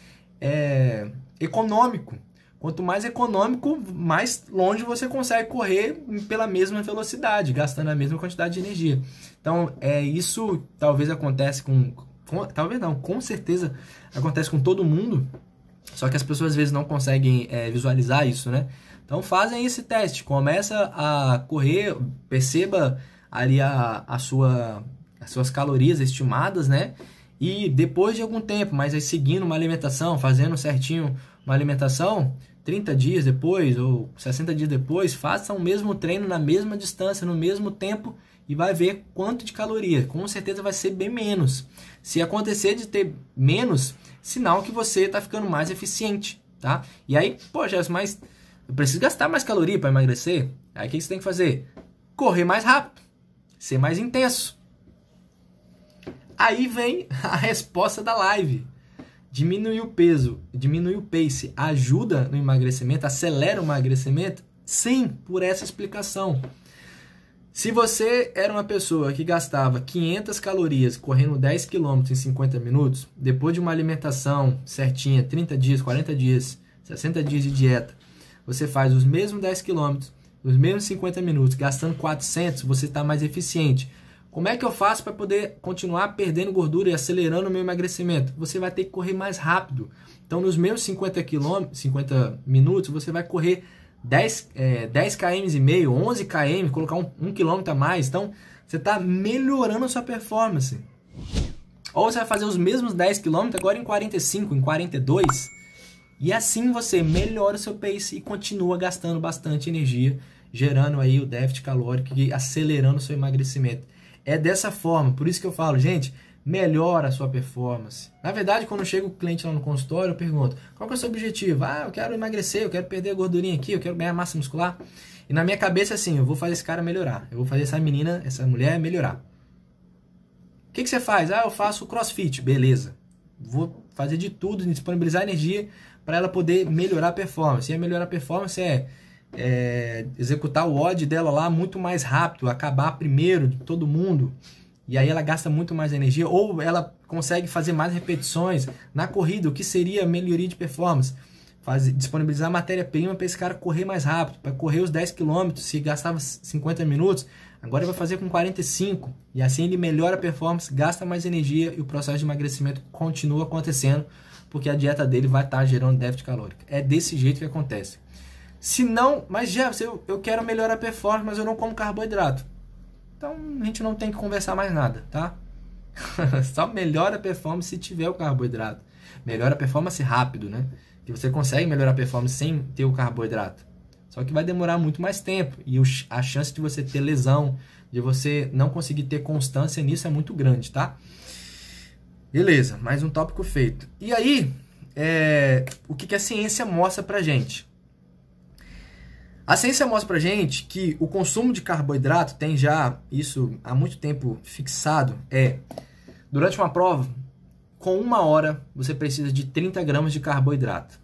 econômico. Quanto mais econômico, mais longe você consegue correr pela mesma velocidade, gastando a mesma quantidade de energia. Então, isso talvez acontece talvez não, com certeza acontece com todo mundo, só que as pessoas às vezes não conseguem visualizar isso, né? Então, fazem esse teste, começa a correr, perceba ali as suas calorias estimadas, né? E depois de algum tempo, mas aí seguindo uma alimentação, fazendo certinho uma alimentação, 30 dias depois ou 60 dias depois, faça o mesmo treino na mesma distância, no mesmo tempo e vai ver quanto de caloria. Com certeza vai ser bem menos. Se acontecer de ter menos, sinal que você está ficando mais eficiente, tá? E aí, pô, Jéssica, mas eu preciso gastar mais caloria para emagrecer? Aí o que você tem que fazer? Correr mais rápido, ser mais intenso. Aí vem a resposta da live. Diminuir o peso, diminuir o pace ajuda no emagrecimento, acelera o emagrecimento? Sim, por essa explicação. Se você era uma pessoa que gastava 500 calorias correndo 10 km em 50 minutos, depois de uma alimentação certinha, 30 dias, 40 dias, 60 dias de dieta, você faz os mesmos 10 km, os mesmos 50 minutos, gastando 400, você está mais eficiente. Como é que eu faço para poder continuar perdendo gordura e acelerando o meu emagrecimento? Você vai ter que correr mais rápido. Então, nos meus 50 minutos, você vai correr 10 km e meio, 11 km, colocar 1 km a mais. Então, você está melhorando a sua performance. Ou você vai fazer os mesmos 10 km agora em 45, em 42. E assim você melhora o seu pace e continua gastando bastante energia, gerando aí o déficit calórico e acelerando o seu emagrecimento. É dessa forma, por isso que eu falo, gente, melhora a sua performance. Na verdade, quando chega o cliente lá no consultório, eu pergunto, qual que é o seu objetivo? Eu quero emagrecer, eu quero perder a gordurinha aqui, eu quero ganhar massa muscular. E na minha cabeça, assim, eu vou fazer esse cara melhorar. Eu vou fazer essa mulher melhorar. O que você faz? Eu faço crossfit. Beleza. Vou fazer de tudo, disponibilizar energia para ela poder melhorar a performance. E a melhorar a performance executar o WOD dela lá muito mais rápido, acabar primeiro de todo mundo, e aí ela gasta muito mais energia, ou ela consegue fazer mais repetições na corrida, o que seria melhoria de performance, disponibilizar matéria-prima para esse cara correr mais rápido, para correr os 10 km, se gastava 50 minutos, agora ele vai fazer com 45, e assim ele melhora a performance, gasta mais energia e o processo de emagrecimento continua acontecendo, porque a dieta dele vai estar gerando déficit calórico. É desse jeito que acontece. Se não, mas Jefferson, eu quero melhorar a performance, mas eu não como carboidrato. Então a gente não tem que conversar mais nada, tá? Só melhora a performance se tiver o carboidrato. Melhora a performance rápido, né? Que você consegue melhorar a performance sem ter o carboidrato. Só que vai demorar muito mais tempo. E a chance de você ter lesão, de você não conseguir ter constância nisso é muito grande, tá? Beleza, mais um tópico feito. E aí, o que a ciência mostra pra gente? A ciência mostra pra gente que o consumo de carboidrato tem já isso há muito tempo fixado. Durante uma prova, com 1 hora, você precisa de 30 gramas de carboidrato.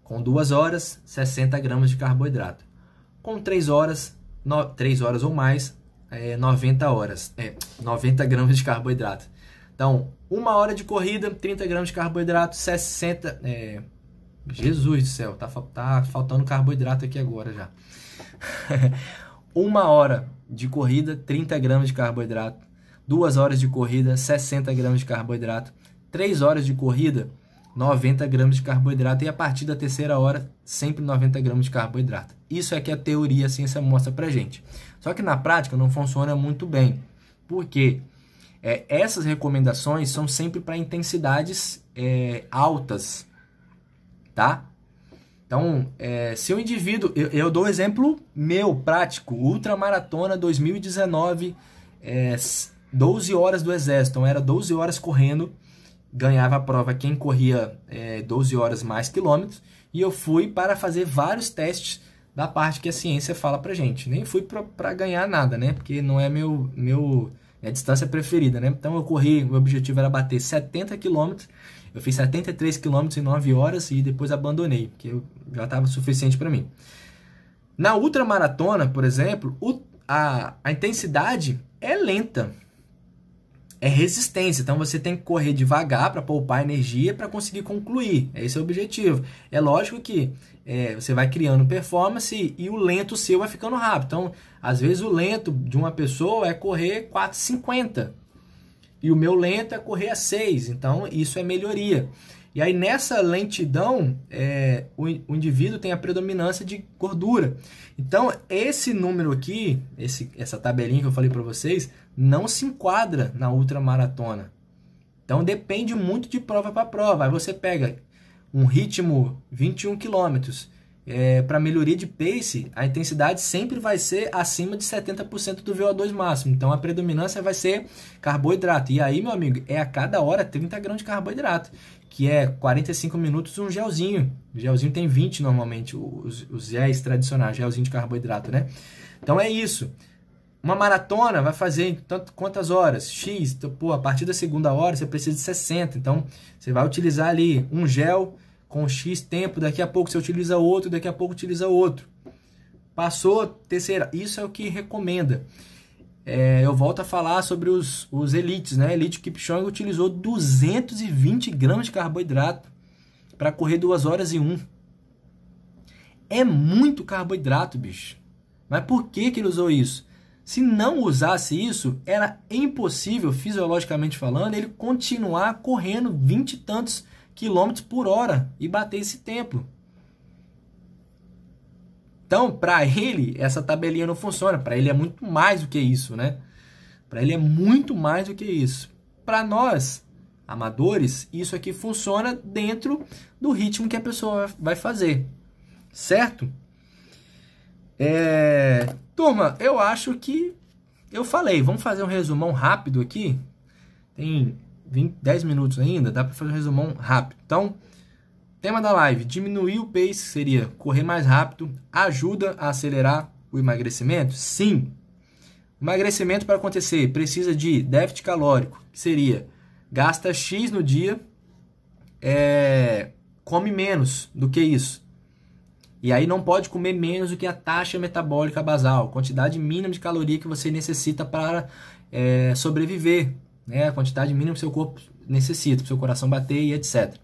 Com 2 horas, 60 gramas de carboidrato. Com 3 horas, 3 horas ou mais, 90 gramas de carboidrato. Então, 1 hora de corrida, 30 gramas de carboidrato, 60... Jesus do céu, tá faltando carboidrato aqui agora já. 1 hora de corrida, 30 gramas de carboidrato. 2 horas de corrida, 60 gramas de carboidrato. 3 horas de corrida, 90 gramas de carboidrato. E a partir da terceira hora, sempre 90 gramas de carboidrato. Isso é que a teoria, a ciência mostra pra gente. Só que na prática não funciona muito bem. Por quê? Essas recomendações são sempre para intensidades altas. Tá? Então, se o indivíduo... Eu dou um exemplo meu, prático. Ultramaratona 2019, 12 horas do exército. Então, era 12 horas correndo. Ganhava a prova quem corria 12 horas mais quilômetros. E eu fui para fazer vários testes da parte que a ciência fala pra gente. Nem fui para ganhar nada, né? Porque não é minha distância preferida, né? Então, eu corri... O objetivo era bater 70 quilômetros. Eu fiz 73 km em 9 horas e depois abandonei, porque já estava suficiente para mim. Na ultramaratona, por exemplo, a intensidade é lenta. é resistência. Então você tem que correr devagar para poupar energia para conseguir concluir. Esse é o objetivo. É lógico que você vai criando performance e o lento seu vai ficando rápido. Então, às vezes o lento de uma pessoa é correr 4,50 e o meu lento é correr a 6. Então, isso é melhoria. E aí, nessa lentidão, o indivíduo tem a predominância de gordura. Então, esse número aqui, essa tabelinha que eu falei para vocês, não se enquadra na ultramaratona. Então, depende muito de prova para prova. Aí você pega um ritmo 21 km. Para melhoria de pace, a intensidade sempre vai ser acima de 70% do VO2 máximo. Então, a predominância vai ser carboidrato. E aí, meu amigo, é a cada hora 30 gramas de carboidrato, que é 45 minutos um gelzinho. O gelzinho tem 20 normalmente, os géis tradicionais, gelzinho de carboidrato, né? Então, é isso. Uma maratona vai fazer quantas horas? X. Então, pô, a partir da segunda hora, você precisa de 60. Então, você vai utilizar ali um gel com X tempo, daqui a pouco você utiliza outro, daqui a pouco utiliza outro. Passou, terceira. Isso é o que recomenda. Eu volto a falar sobre os elites, né? Elite Kipchoge utilizou 220 gramas de carboidrato para correr 2 horas e 1. É muito carboidrato, bicho. Mas por que ele usou isso? Se não usasse isso, era impossível, fisiologicamente falando, ele continuar correndo 20 e tantos quilômetros por hora e bater esse tempo. Então, para ele, essa tabelinha não funciona. Para ele é muito mais do que isso, né? Para ele é muito mais do que isso. Para nós, amadores, isso aqui funciona dentro do ritmo que a pessoa vai fazer. Certo? Turma, eu acho que eu falei. Vamos fazer um resumão rápido aqui. Tem 10 minutos ainda, dá para fazer um resumão rápido. Então, tema da live, diminuir o pace seria correr mais rápido, ajuda a acelerar o emagrecimento? Sim. Emagrecimento para acontecer precisa de déficit calórico, que seria gasta X no dia, come menos do que isso. E aí não pode comer menos do que a taxa metabólica basal, quantidade mínima de caloria que você necessita para sobreviver. A quantidade mínima que o seu corpo necessita, para o seu coração bater e etc.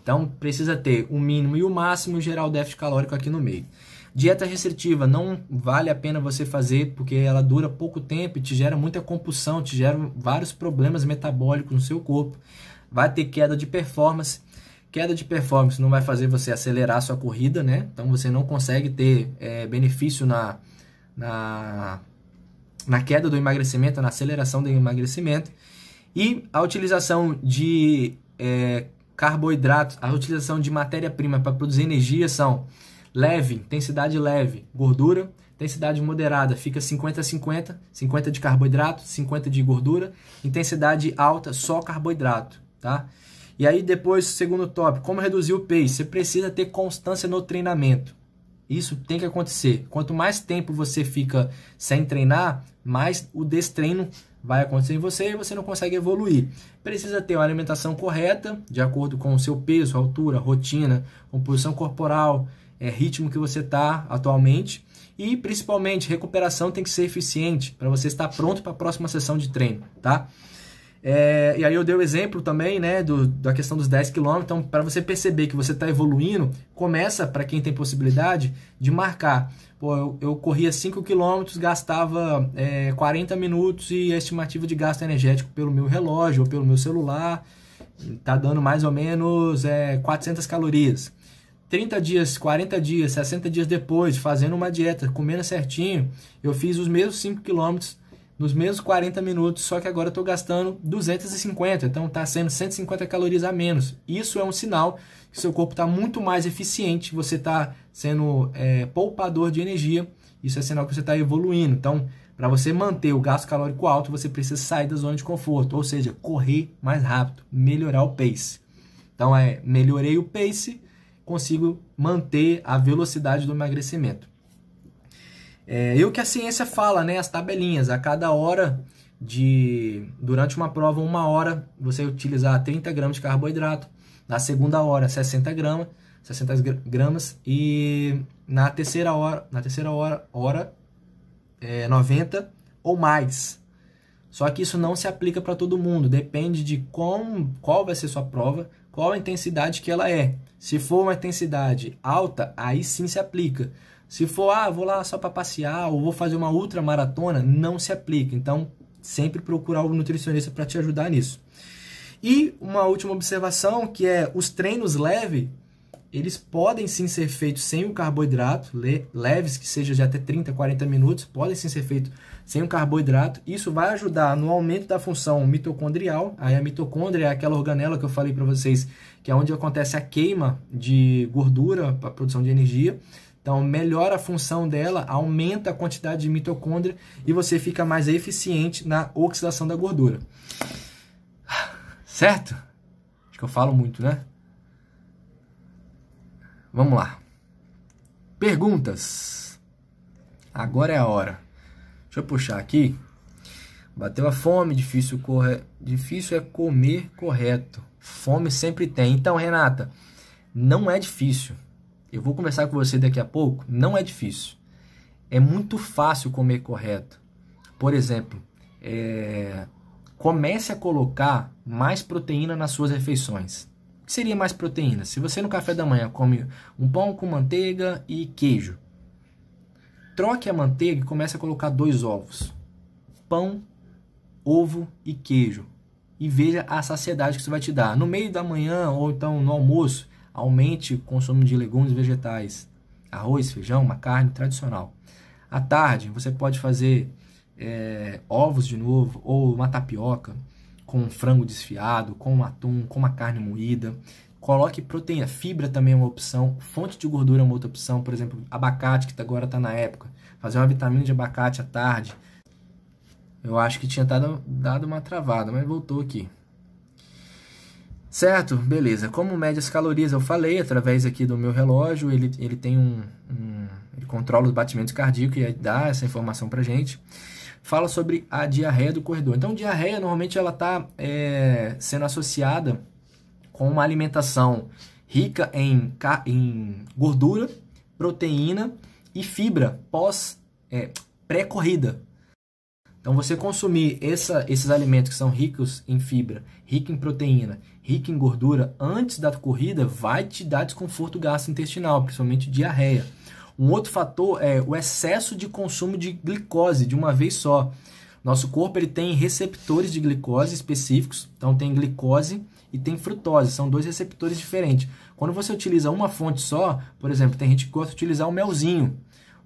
Então, precisa ter o mínimo e o máximo, gerar o déficit calórico aqui no meio. Dieta restritiva não vale a pena você fazer, porque ela dura pouco tempo e te gera muita compulsão, te gera vários problemas metabólicos no seu corpo. Vai ter queda de performance. Queda de performance não vai fazer você acelerar a sua corrida, né? Então, você não consegue ter benefício na queda do emagrecimento, na aceleração do emagrecimento. E a utilização de carboidratos, a utilização de matéria-prima para produzir energia são leve, intensidade leve, gordura, intensidade moderada, fica 50-50, 50 de carboidrato, 50 de gordura, intensidade alta, só carboidrato, tá? E aí depois, segundo tópico, como reduzir o pace? Você precisa ter constância no treinamento. Isso tem que acontecer. Quanto mais tempo você fica sem treinar, mais o destreino vai acontecer em você e você não consegue evoluir. Precisa ter uma alimentação correta, de acordo com o seu peso, altura, rotina, composição corporal, ritmo que você está atualmente. E, principalmente, recuperação tem que ser eficiente para você estar pronto para a próxima sessão de treino, tá? E aí eu dei o exemplo também, né, da questão dos 10 km. Então, para você perceber que você está evoluindo, começa, para quem tem possibilidade, de marcar. Pô, eu corria 5 km, gastava 40 minutos e a estimativa de gasto energético pelo meu relógio ou pelo meu celular está dando mais ou menos 400 calorias. 30 dias, 40 dias, 60 dias depois, fazendo uma dieta, comendo certinho, eu fiz os mesmos 5 km nos mesmos 40 minutos, só que agora eu estou gastando 250, então está sendo 150 calorias a menos. Isso é um sinal que seu corpo está muito mais eficiente, você está sendo poupador de energia, isso é sinal que você está evoluindo. Então, para você manter o gasto calórico alto, você precisa sair da zona de conforto, ou seja, correr mais rápido, melhorar o pace. Então, melhorei o pace, consigo manter a velocidade do emagrecimento. E o que a ciência fala, né? As tabelinhas, a cada hora durante uma prova, 1 hora, você utilizar 30 gramas de carboidrato, na segunda hora 60 gramas e na terceira hora 90 ou mais. Só que isso não se aplica para todo mundo, depende de qual vai ser sua prova, qual a intensidade que ela é. Se for uma intensidade alta, aí sim se aplica. Se for, vou lá só para passear ou vou fazer uma ultramaratona, não se aplica. Então, sempre procurar um nutricionista para te ajudar nisso. E uma última observação, que é os treinos leves, eles podem sim ser feitos sem o carboidrato, leves, que seja de até 30, 40 minutos, podem sim ser feitos sem o carboidrato. Isso vai ajudar no aumento da função mitocondrial. Aí a mitocôndria é aquela organela que eu falei para vocês, que é onde acontece a queima de gordura para a produção de energia. Então, melhora a função dela, aumenta a quantidade de mitocôndria e você fica mais eficiente na oxidação da gordura. Certo? Acho que eu falo muito, né? Vamos lá. Perguntas. Agora é a hora. Deixa eu puxar aqui. Bateu a fome, difícil é comer correto. Fome sempre tem. Então, Renata, não é difícil. Eu vou conversar com você daqui a pouco. Não é difícil. É muito fácil comer correto. Por exemplo, comece a colocar mais proteína nas suas refeições. O que seria mais proteína? Se você no café da manhã come um pão com manteiga e queijo, troque a manteiga e comece a colocar 2 ovos. Pão, ovo e queijo. E veja a saciedade que isso vai te dar. No meio da manhã ou então no almoço, aumente o consumo de legumes e vegetais. Arroz, feijão, uma carne tradicional. À tarde, você pode fazer ovos de novo ou uma tapioca com frango desfiado, com atum, com uma carne moída. Coloque proteína, fibra também é uma opção, fonte de gordura é uma outra opção, por exemplo, abacate, que agora está na época. Fazer uma vitamina de abacate à tarde. Eu acho que tinha dado uma travada, mas voltou aqui. Certo? Beleza. Como mede as calorias? Eu falei, através aqui do meu relógio, ele tem ele controla os batimentos cardíacos e dá essa informação pra gente. Fala sobre a diarreia do corredor. Então, diarreia, normalmente, ela está sendo associada com uma alimentação rica em gordura, proteína e fibra pré-corrida. Então, você consumir esses alimentos que são ricos em fibra, rico em proteína, rico em gordura, antes da corrida, vai te dar desconforto gastrointestinal, principalmente diarreia. Um outro fator é o excesso de consumo de glicose de uma vez só. Nosso corpo ele tem receptores de glicose específicos, então tem glicose e tem frutose, são 2 receptores diferentes. Quando você utiliza uma fonte só, por exemplo, tem gente que gosta de utilizar o melzinho.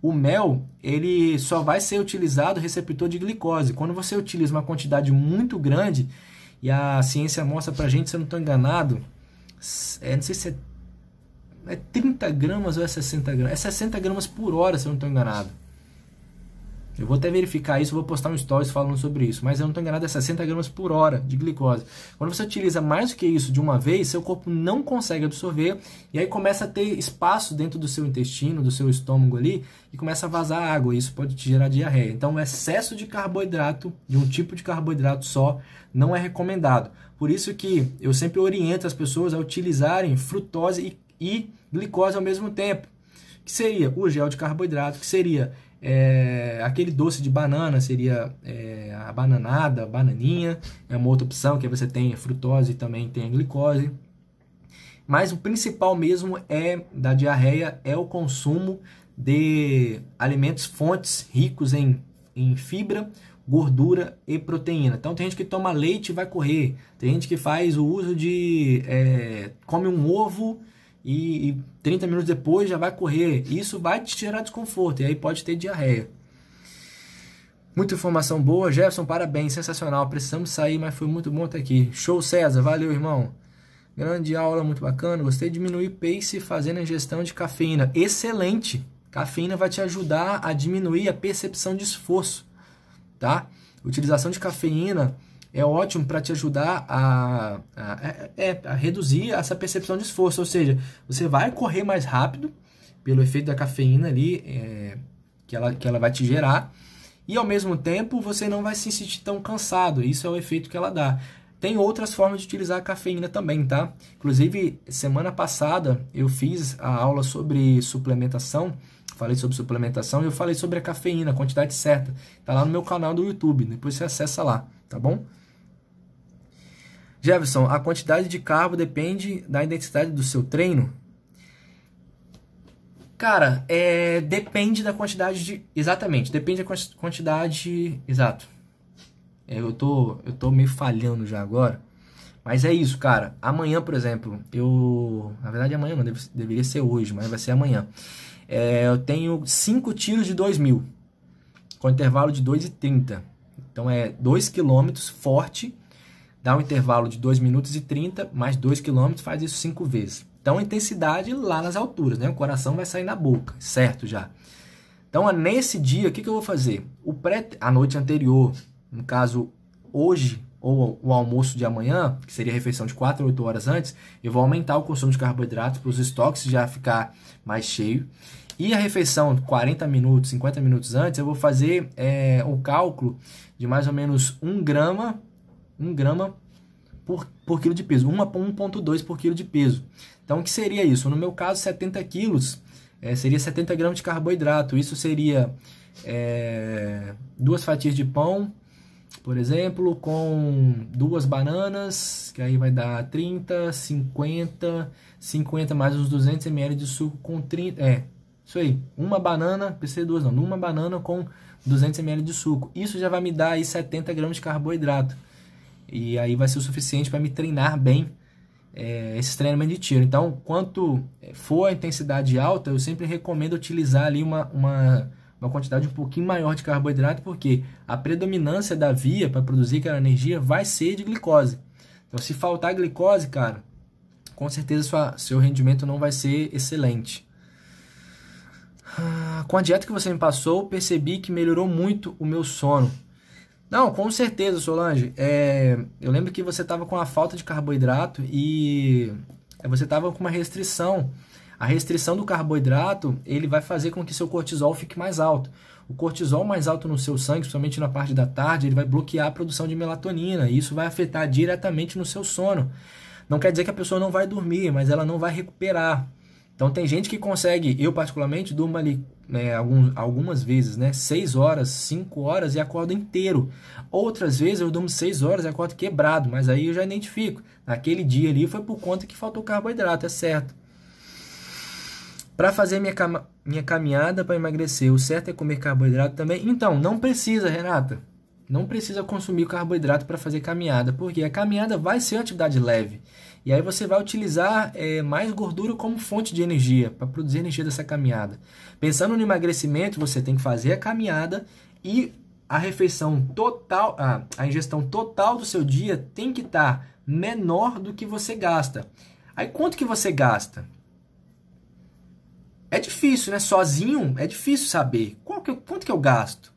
O mel, ele só vai ser utilizado receptor de glicose. Quando você utiliza uma quantidade muito grande, e a ciência mostra pra gente, se eu não estou enganado, não sei se é 30 gramas ou é 60 gramas? É 60 gramas por hora, se eu não estou enganado. Eu vou até verificar isso, vou postar um stories falando sobre isso. Mas eu não estou enganado, é 60 gramas por hora de glicose. Quando você utiliza mais do que isso de uma vez, seu corpo não consegue absorver. E aí começa a ter espaço dentro do seu intestino, do seu estômago ali, e começa a vazar água. E isso pode te gerar diarreia. Então, o excesso de carboidrato, de um tipo de carboidrato só, não é recomendado. Por isso que eu sempre oriento as pessoas a utilizarem frutose e glicose ao mesmo tempo, que seria o gel de carboidrato, que seria aquele doce de banana, seria a bananada, a bananinha, é uma outra opção, que aí você tem frutose e também tem a glicose. Mas o principal mesmo da diarreia é o consumo de alimentos fontes ricos em fibra, gordura e proteína. Então tem gente que toma leite e vai correr, tem gente que faz o uso de come um ovo e 30 minutos depois já vai correr. Isso vai te gerar desconforto e aí pode ter diarreia. Muita informação boa. Jefferson, parabéns, sensacional. Precisamos sair, mas foi muito bom estar aqui. Show, César. Valeu, irmão. Grande aula, muito bacana. Gostei de diminuir pace fazendo a ingestão de cafeína. Excelente. Cafeína vai te ajudar a diminuir a percepção de esforço, tá? Utilização de cafeína é ótimo para te ajudar a reduzir essa percepção de esforço. Ou seja, você vai correr mais rápido pelo efeito da cafeína ali que ela vai te gerar. E ao mesmo tempo você não vai se sentir tão cansado. Isso é o efeito que ela dá. Tem outras formas de utilizar a cafeína também, tá? Inclusive, semana passada eu fiz a aula sobre suplementação falei sobre suplementação e eu falei sobre a cafeína, a quantidade certa. Tá lá no meu canal do YouTube, depois você acessa lá, tá bom? Jefferson, a quantidade de carbo depende da intensidade do seu treino? Cara, depende da quantidade de... Exatamente, depende da quantidade... Exato. Eu tô meio falhando já agora. Mas é isso, cara. Amanhã, por exemplo, na verdade, amanhã não, deveria ser hoje, mas vai ser amanhã. Eu tenho 5 tiros de 2.000, com intervalo de 2,30. Então, 2 km forte, dá um intervalo de 2 minutos e 30, mais 2 km, faz isso 5 vezes. Então, a intensidade lá nas alturas, né? O coração vai sair na boca, certo já. Então, nesse dia, o que eu vou fazer? A noite anterior, no caso, hoje, ou o almoço de amanhã, que seria a refeição de 4 a 8 horas antes, eu vou aumentar o consumo de carboidratos para os estoques já ficar mais cheio. E a refeição 40 minutos, 50 minutos antes, eu vou fazer o cálculo de mais ou menos 1 grama por quilo de peso, 1,2 por quilo de peso. Então, o que seria isso? No meu caso, 70 quilos, seria 70 gramas de carboidrato. Isso seria 2 fatias de pão, por exemplo, com 2 bananas, que aí vai dar 30, 50 mais uns 200 ml de suco com 30... isso aí, uma banana, precisa de 2 não, uma banana com 200 ml de suco. Isso já vai me dar aí 70 gramas de carboidrato. E aí vai ser o suficiente para me treinar bem esses treinamentos de tiro. Então, quanto for a intensidade alta, eu sempre recomendo utilizar ali uma quantidade um pouquinho maior de carboidrato, porque a predominância da via para produzir aquela energia vai ser de glicose. Então, se faltar glicose, cara, com certeza seu rendimento não vai ser excelente. Com a dieta que você me passou, percebi que melhorou muito o meu sono. Não, com certeza, Solange. Eu lembro que você estava com a falta de carboidrato e você estava com uma restrição. A restrição do carboidrato, ele vai fazer com que seu cortisol fique mais alto. O cortisol mais alto no seu sangue, principalmente na parte da tarde, ele vai bloquear a produção de melatonina. E isso vai afetar diretamente no seu sono. Não quer dizer que a pessoa não vai dormir, mas ela não vai recuperar. Então tem gente que consegue, eu particularmente, durmo ali algumas vezes, 6 horas, 5 horas e acordo inteiro. Outras vezes eu durmo 6 horas e acordo quebrado, mas aí eu já identifico. Naquele dia ali foi por conta que faltou carboidrato, é certo. Para fazer minha caminhada para emagrecer, o certo é comer carboidrato também? Então, não precisa, Renata. Não precisa consumir carboidrato para fazer caminhada, porque a caminhada vai ser uma atividade leve. E aí você vai utilizar mais gordura como fonte de energia, para produzir energia dessa caminhada. Pensando no emagrecimento, você tem que fazer a caminhada e a refeição total, a ingestão total do seu dia tem que estar menor do que você gasta. Aí quanto que você gasta? É difícil, né? Sozinho é difícil saber. Quanto que eu gasto?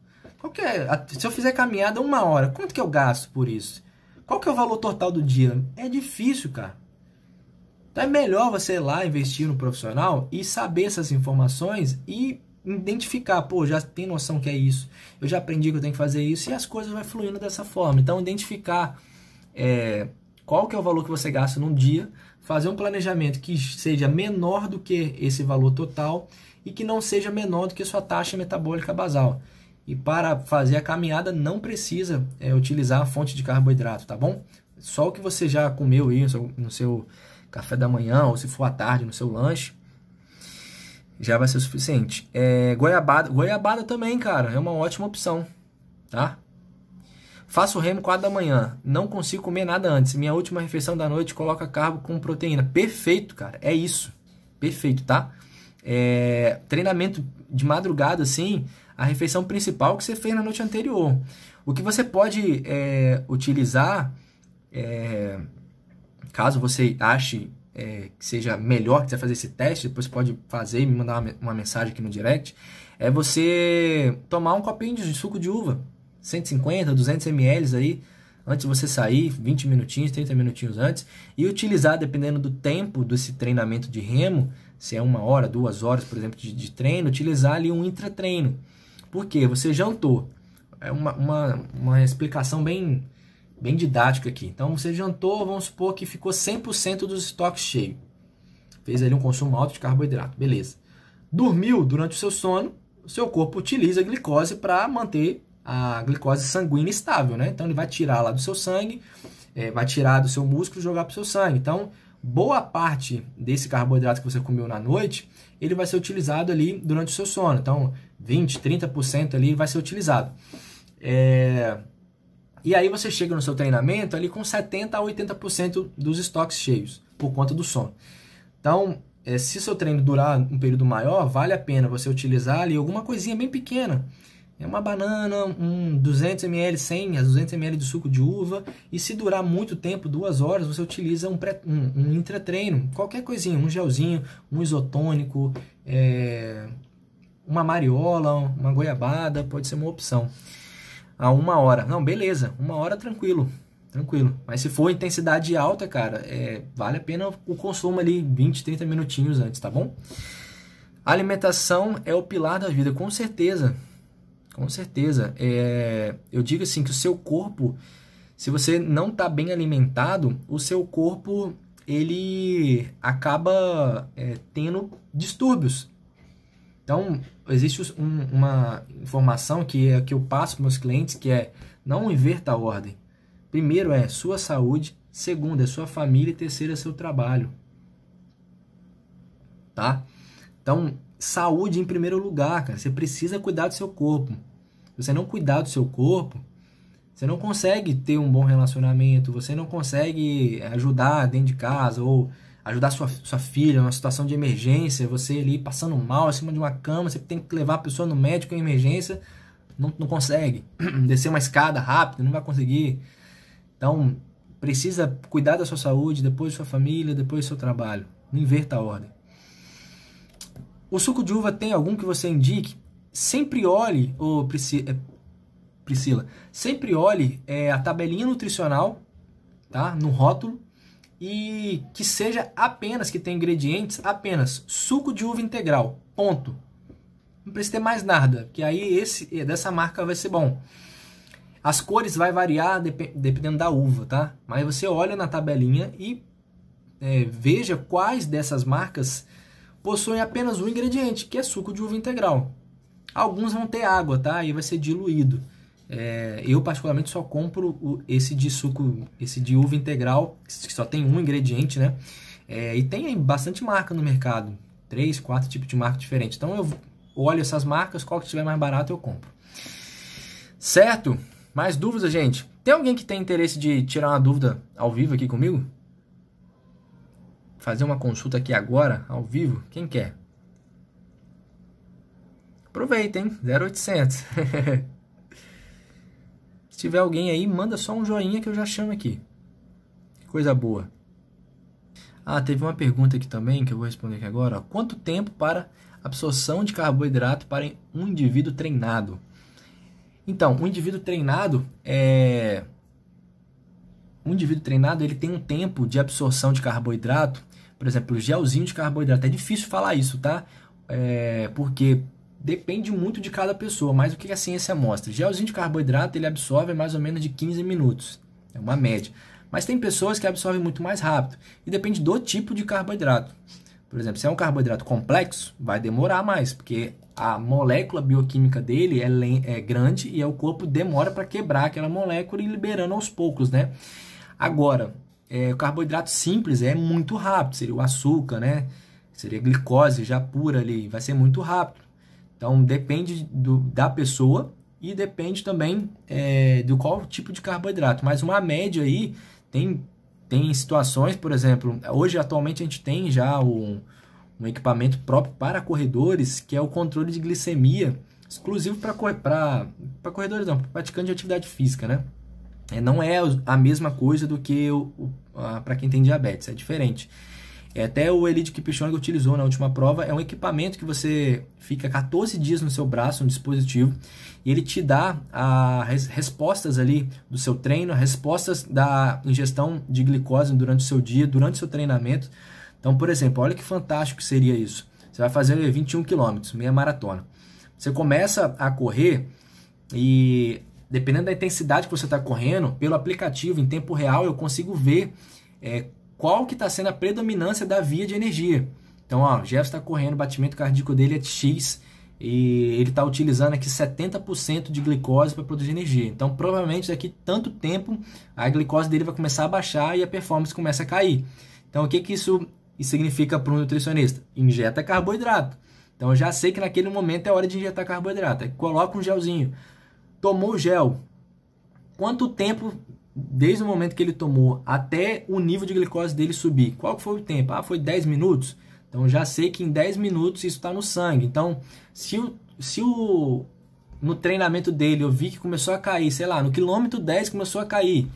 Se eu fizer caminhada 1 hora, quanto que eu gasto por isso? Qual que é o valor total do dia? É difícil, cara. Então é melhor você ir lá investir no profissional e saber essas informações e identificar, já tem noção que é isso. Eu já aprendi que eu tenho que fazer isso e as coisas vão fluindo dessa forma. Então identificar qual que é o valor que você gasta num dia, fazer um planejamento que seja menor do que esse valor total e que não seja menor do que a sua taxa metabólica basal. E para fazer a caminhada não precisa utilizar a fonte de carboidrato, tá bom? Só o que você já comeu aí no seu café da manhã, ou se for à tarde no seu lanche, já vai ser o suficiente. Goiabada também, cara, é uma ótima opção, tá? Faço remo 4 da manhã, não consigo comer nada antes. Minha última refeição da noite coloca carbo com proteína. Perfeito, cara, é isso. Perfeito, tá? Treinamento de madrugada, assim, a refeição principal que você fez na noite anterior. O que você pode utilizar, caso você ache que seja melhor que você fazer esse teste, depois você pode fazer e me mandar uma mensagem aqui no direct, é você tomar um copinho de suco de uva, 150, 200 ml aí, antes de você sair, 20 minutinhos, 30 minutinhos antes, e utilizar, dependendo do tempo desse treinamento de remo, se é 1 hora, 2 horas, por exemplo, de treino, utilizar ali um intratreino. Por quê? Você jantou. É uma explicação bem didática aqui. Então, você jantou, vamos supor que ficou 100% dos estoques cheios. Fez ali um consumo alto de carboidrato, beleza. Dormiu durante o seu sono, o seu corpo utiliza a glicose para manter a glicose sanguínea estável, né? Então ele vai tirar lá do seu sangue, vai tirar do seu músculo e jogar para o seu sangue. Então, boa parte desse carboidrato que você comeu na noite, ele vai ser utilizado ali durante o seu sono. Então, 20, 30% ali vai ser utilizado. E aí você chega no seu treinamento ali com 70 a 80% dos estoques cheios, por conta do sono. Então, se seu treino durar um período maior, vale a pena você utilizar ali alguma coisinha bem pequena. Uma banana, 200 ml, 100 a 200 ml de suco de uva. E se durar muito tempo, 2 horas, você utiliza um intratreino. Qualquer coisinha, um gelzinho, um isotônico, uma mariola, uma goiabada, pode ser uma opção. A 1 hora. Não, beleza, 1 hora tranquilo. Mas se for intensidade alta, cara, vale a pena o consumo ali 20, 30 minutinhos antes, tá bom? A alimentação é o pilar da vida, com certeza. Com certeza. Eu digo assim que o seu corpo, se você não está bem alimentado, o seu corpo ele acaba tendo distúrbios. Então, existe uma informação que eu passo para meus clientes, que é: não inverta a ordem. Primeiro é sua saúde, segundo é sua família e terceiro é seu trabalho. Tá? Então, saúde em primeiro lugar, cara. Você precisa cuidar do seu corpo. Se você não cuidar do seu corpo, você não consegue ter um bom relacionamento, você não consegue ajudar dentro de casa ou ajudar sua filha numa situação de emergência, você ali passando mal em cima de uma cama, você tem que levar a pessoa no médico em emergência, não consegue. Descer uma escada rápido, não vai conseguir. Então, precisa cuidar da sua saúde, depois da sua família, depois do seu trabalho. Não inverta a ordem. O suco de uva tem algum que você indique? Sempre olhe, Priscila, sempre olhe a tabelinha nutricional, tá? No rótulo, e que seja apenas, que tem ingredientes, apenas suco de uva integral, ponto. Não precisa ter mais nada, que aí dessa marca vai ser bom. As cores vai variar dependendo da uva, tá? Mas você olha na tabelinha e veja quais dessas marcas possuem apenas um ingrediente, que é suco de uva integral. Alguns vão ter água, tá? E vai ser diluído. Eu particularmente só compro esse de uva integral, que só tem um ingrediente, né? E tem bastante marca no mercado, 3, 4 tipos de marca diferentes. Então eu olho essas marcas, qual que estiver mais barato eu compro. Certo? Mais dúvidas, gente? Tem alguém que tem interesse de tirar uma dúvida ao vivo aqui comigo? Fazer uma consulta aqui agora, ao vivo? Quem quer? Aproveita, hein? 0800. Se tiver alguém aí, manda só um joinha que eu já chamo aqui. Que coisa boa. Teve uma pergunta aqui também que eu vou responder aqui agora. Quanto tempo para absorção de carboidrato para um indivíduo treinado? Então, um indivíduo treinado ele tem um tempo de absorção de carboidrato. Por exemplo, o gelzinho de carboidrato. É difícil falar isso, tá? Porque depende muito de cada pessoa. Mas o que a ciência mostra? Gelzinho de carboidrato ele absorve mais ou menos de 15 minutos. É uma média. Mas tem pessoas que absorvem muito mais rápido. E depende do tipo de carboidrato. Por exemplo, se é um carboidrato complexo, vai demorar mais. Porque a molécula bioquímica dele é grande e o corpo demora para quebrar aquela molécula e liberando aos poucos, né? Agora, o carboidrato simples é muito rápido. Seria o açúcar, né? Seria a glicose já pura ali. Vai ser muito rápido. Então, depende da pessoa e depende também do qual tipo de carboidrato. Mas uma média aí tem situações, por exemplo, hoje atualmente a gente tem já um equipamento próprio para corredores, que é o controle de glicemia, exclusivo para corredores, não, para praticantes de atividade física, né? Não é a mesma coisa do que para quem tem diabetes, é diferente. Até o Eliud Kipchoge utilizou na última prova, é um equipamento que você fica 14 dias no seu braço, um dispositivo, e ele te dá respostas ali do seu treino, respostas da ingestão de glicose durante o seu dia, durante o seu treinamento. Então, por exemplo, olha que fantástico que seria isso. Você vai fazer 21 km, meia maratona. Você começa a correr e, dependendo da intensidade que você está correndo, pelo aplicativo, em tempo real, eu consigo ver qual que está sendo a predominância da via de energia. Então, ó, o Jefferson está correndo, o batimento cardíaco dele é de X e ele está utilizando aqui 70% de glicose para produzir energia. Então, provavelmente daqui tanto tempo a glicose dele vai começar a baixar e a performance começa a cair. Então, o que que isso significa para um nutricionista? Injeta carboidrato. Então, eu já sei que naquele momento é hora de injetar carboidrato. Aí, coloca um gelzinho. Tomou o gel. Quanto tempo, desde o momento que ele tomou até o nível de glicose dele subir? Qual foi o tempo? Ah, foi 10 minutos? Então, já sei que em 10 minutos isso está no sangue. Então, no treinamento dele eu vi que começou a cair, sei lá, no quilômetro 10 começou a cair.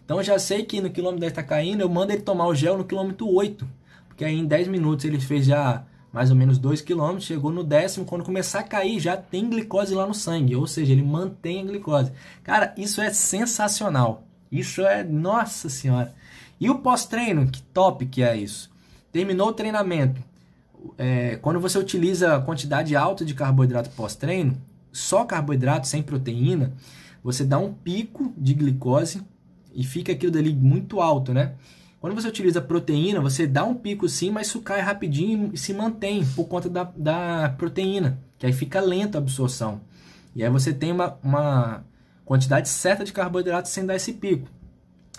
Então, eu já sei que no quilômetro 10 está caindo, eu mando ele tomar o gel no quilômetro 8. Porque aí em 10 minutos ele fez já mais ou menos 2 km, chegou no 10º, quando começar a cair já tem glicose lá no sangue, ou seja, ele mantém a glicose. Cara, isso é sensacional. Isso é, nossa senhora. E o pós-treino, que top que é isso. Terminou o treinamento, quando você utiliza a quantidade alta de carboidrato pós-treino, só carboidrato sem proteína, você dá um pico de glicose e fica aquilo dali muito alto, né? Quando você utiliza proteína, você dá um pico sim, mas isso cai rapidinho e se mantém por conta da proteína, que aí fica lenta a absorção. E aí você tem uma quantidade certa de carboidrato sem dar esse pico.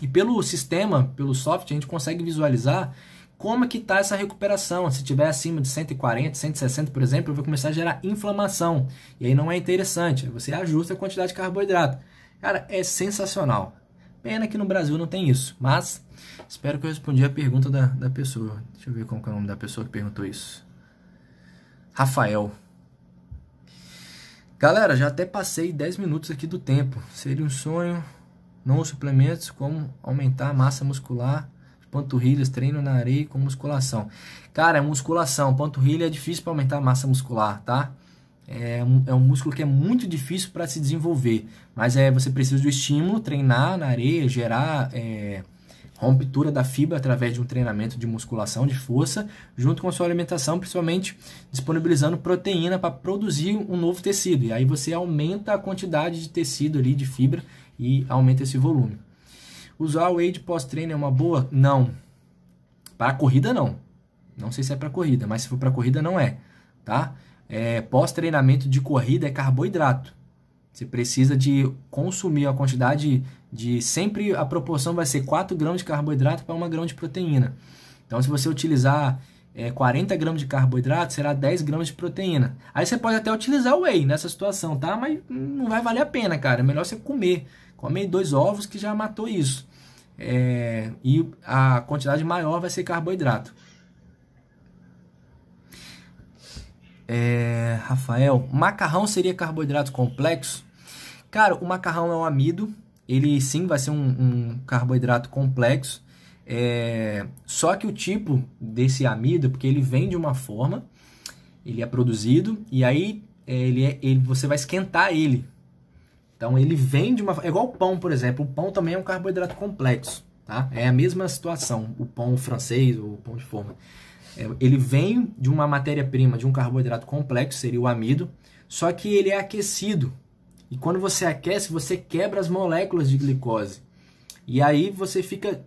E pelo sistema, pelo software, a gente consegue visualizar como é que está essa recuperação. Se tiver acima de 140, 160, por exemplo, vai começar a gerar inflamação. E aí não é interessante. Você ajusta a quantidade de carboidrato. Cara, é sensacional. Pena que no Brasil não tem isso, mas espero que eu respondi a pergunta da pessoa. Deixa eu ver como é o nome da pessoa que perguntou isso. Rafael. Galera, já até passei 10 minutos aqui do tempo. Seria um sonho, não suplementos, como aumentar a massa muscular, panturrilhas, treino na areia com musculação. Cara, é musculação. Panturrilha é difícil para aumentar a massa muscular, tá? É um músculo que é muito difícil para se desenvolver, mas você precisa do estímulo, treinar na areia, gerar ruptura da fibra através de um treinamento de musculação, de força, junto com a sua alimentação, principalmente disponibilizando proteína para produzir um novo tecido. E aí você aumenta a quantidade de tecido ali, de fibra, e aumenta esse volume. Usar o whey de pós-treino é uma boa? Não. Para corrida, não. Não sei se é para corrida, mas se for para corrida, não é, tá? Pós-treinamento de corrida é carboidrato. Você precisa de consumir a quantidade de... Sempre a proporção vai ser 4 gramas de carboidrato para 1 grama de proteína. Então, se você utilizar 40 gramas de carboidrato, será 10 gramas de proteína. Aí você pode até utilizar o whey nessa situação, tá? Mas não vai valer a pena, cara. É melhor você comer. Come 2 ovos que já matou isso. E a quantidade maior vai ser carboidrato. Rafael, macarrão seria carboidrato complexo? Cara, o macarrão é um amido, ele sim vai ser um carboidrato complexo, só que o tipo desse amido, porque ele vem de uma forma, ele é produzido, e aí você vai esquentar ele. Então ele vem de uma... É igual o pão, por exemplo, o pão também é um carboidrato complexo, tá? É a mesma situação, o pão francês ou o pão de forma. Ele vem de uma matéria-prima, de um carboidrato complexo, seria o amido, só que ele é aquecido. E quando você aquece, você quebra as moléculas de glicose. E aí você fica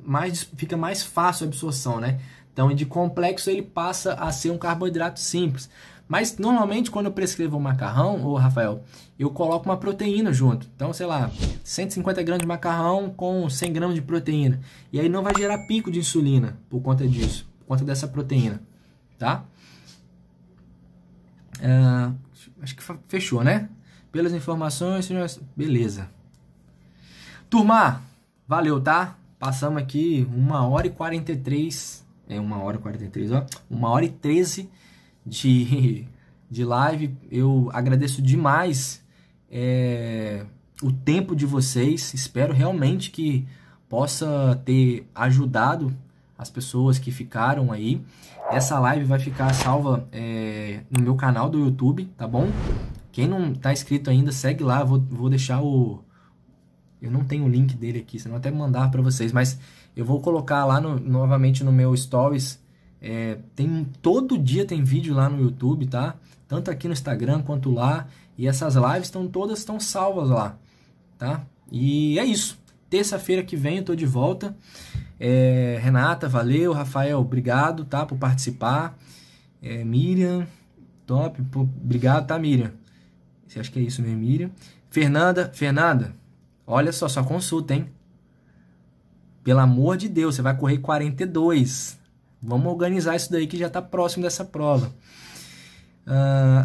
mais fácil a absorção, né? Então, de complexo, ele passa a ser um carboidrato simples. Mas, normalmente, quando eu prescrevo um macarrão, Rafael, eu coloco uma proteína junto. Então, sei lá, 150 gramas de macarrão com 100 gramas de proteína. E aí não vai gerar pico de insulina por conta disso. Por conta dessa proteína, tá? Acho que fechou, né? Pelas informações, beleza. Turma, valeu, tá? Passamos aqui 1h43, 1h43, ó, 1h13 de live. Eu agradeço demais o tempo de vocês. Espero realmente que possa ter ajudado as pessoas que ficaram aí. Essa live vai ficar salva no meu canal do YouTube, tá bom? Quem não tá inscrito ainda, segue lá. Vou deixar eu não tenho o link dele aqui, senão até mandar para vocês, mas eu vou colocar lá novamente no meu Stories. Todo dia tem vídeo lá no YouTube, tá? Tanto aqui no Instagram quanto lá. E essas lives todas estão salvas lá, tá? E é isso. Terça-feira que vem eu tô de volta. Renata, valeu. Rafael, obrigado, tá, por participar. Miriam, top, pô, obrigado, tá, Miriam? Você acha que é isso mesmo, Miriam? Fernanda, olha só consulta, hein? Pelo amor de Deus, você vai correr 42. Vamos organizar isso daí que já tá próximo dessa prova.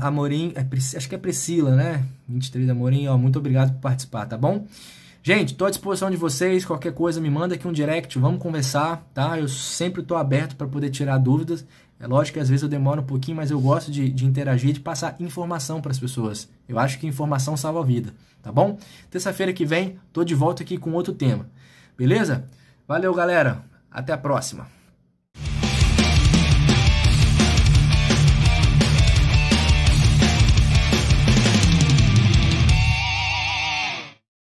Amorim, acho que é Priscila, né? 23 Amorim, ó, muito obrigado por participar, tá bom? Gente, tô à disposição de vocês, qualquer coisa me manda aqui um direct, vamos conversar, tá? Eu sempre tô aberto para poder tirar dúvidas. É lógico que às vezes eu demoro um pouquinho, mas eu gosto de interagir, de passar informação para as pessoas. Eu acho que informação salva a vida, tá bom? Terça-feira que vem, tô de volta aqui com outro tema, beleza? Valeu, galera. Até a próxima.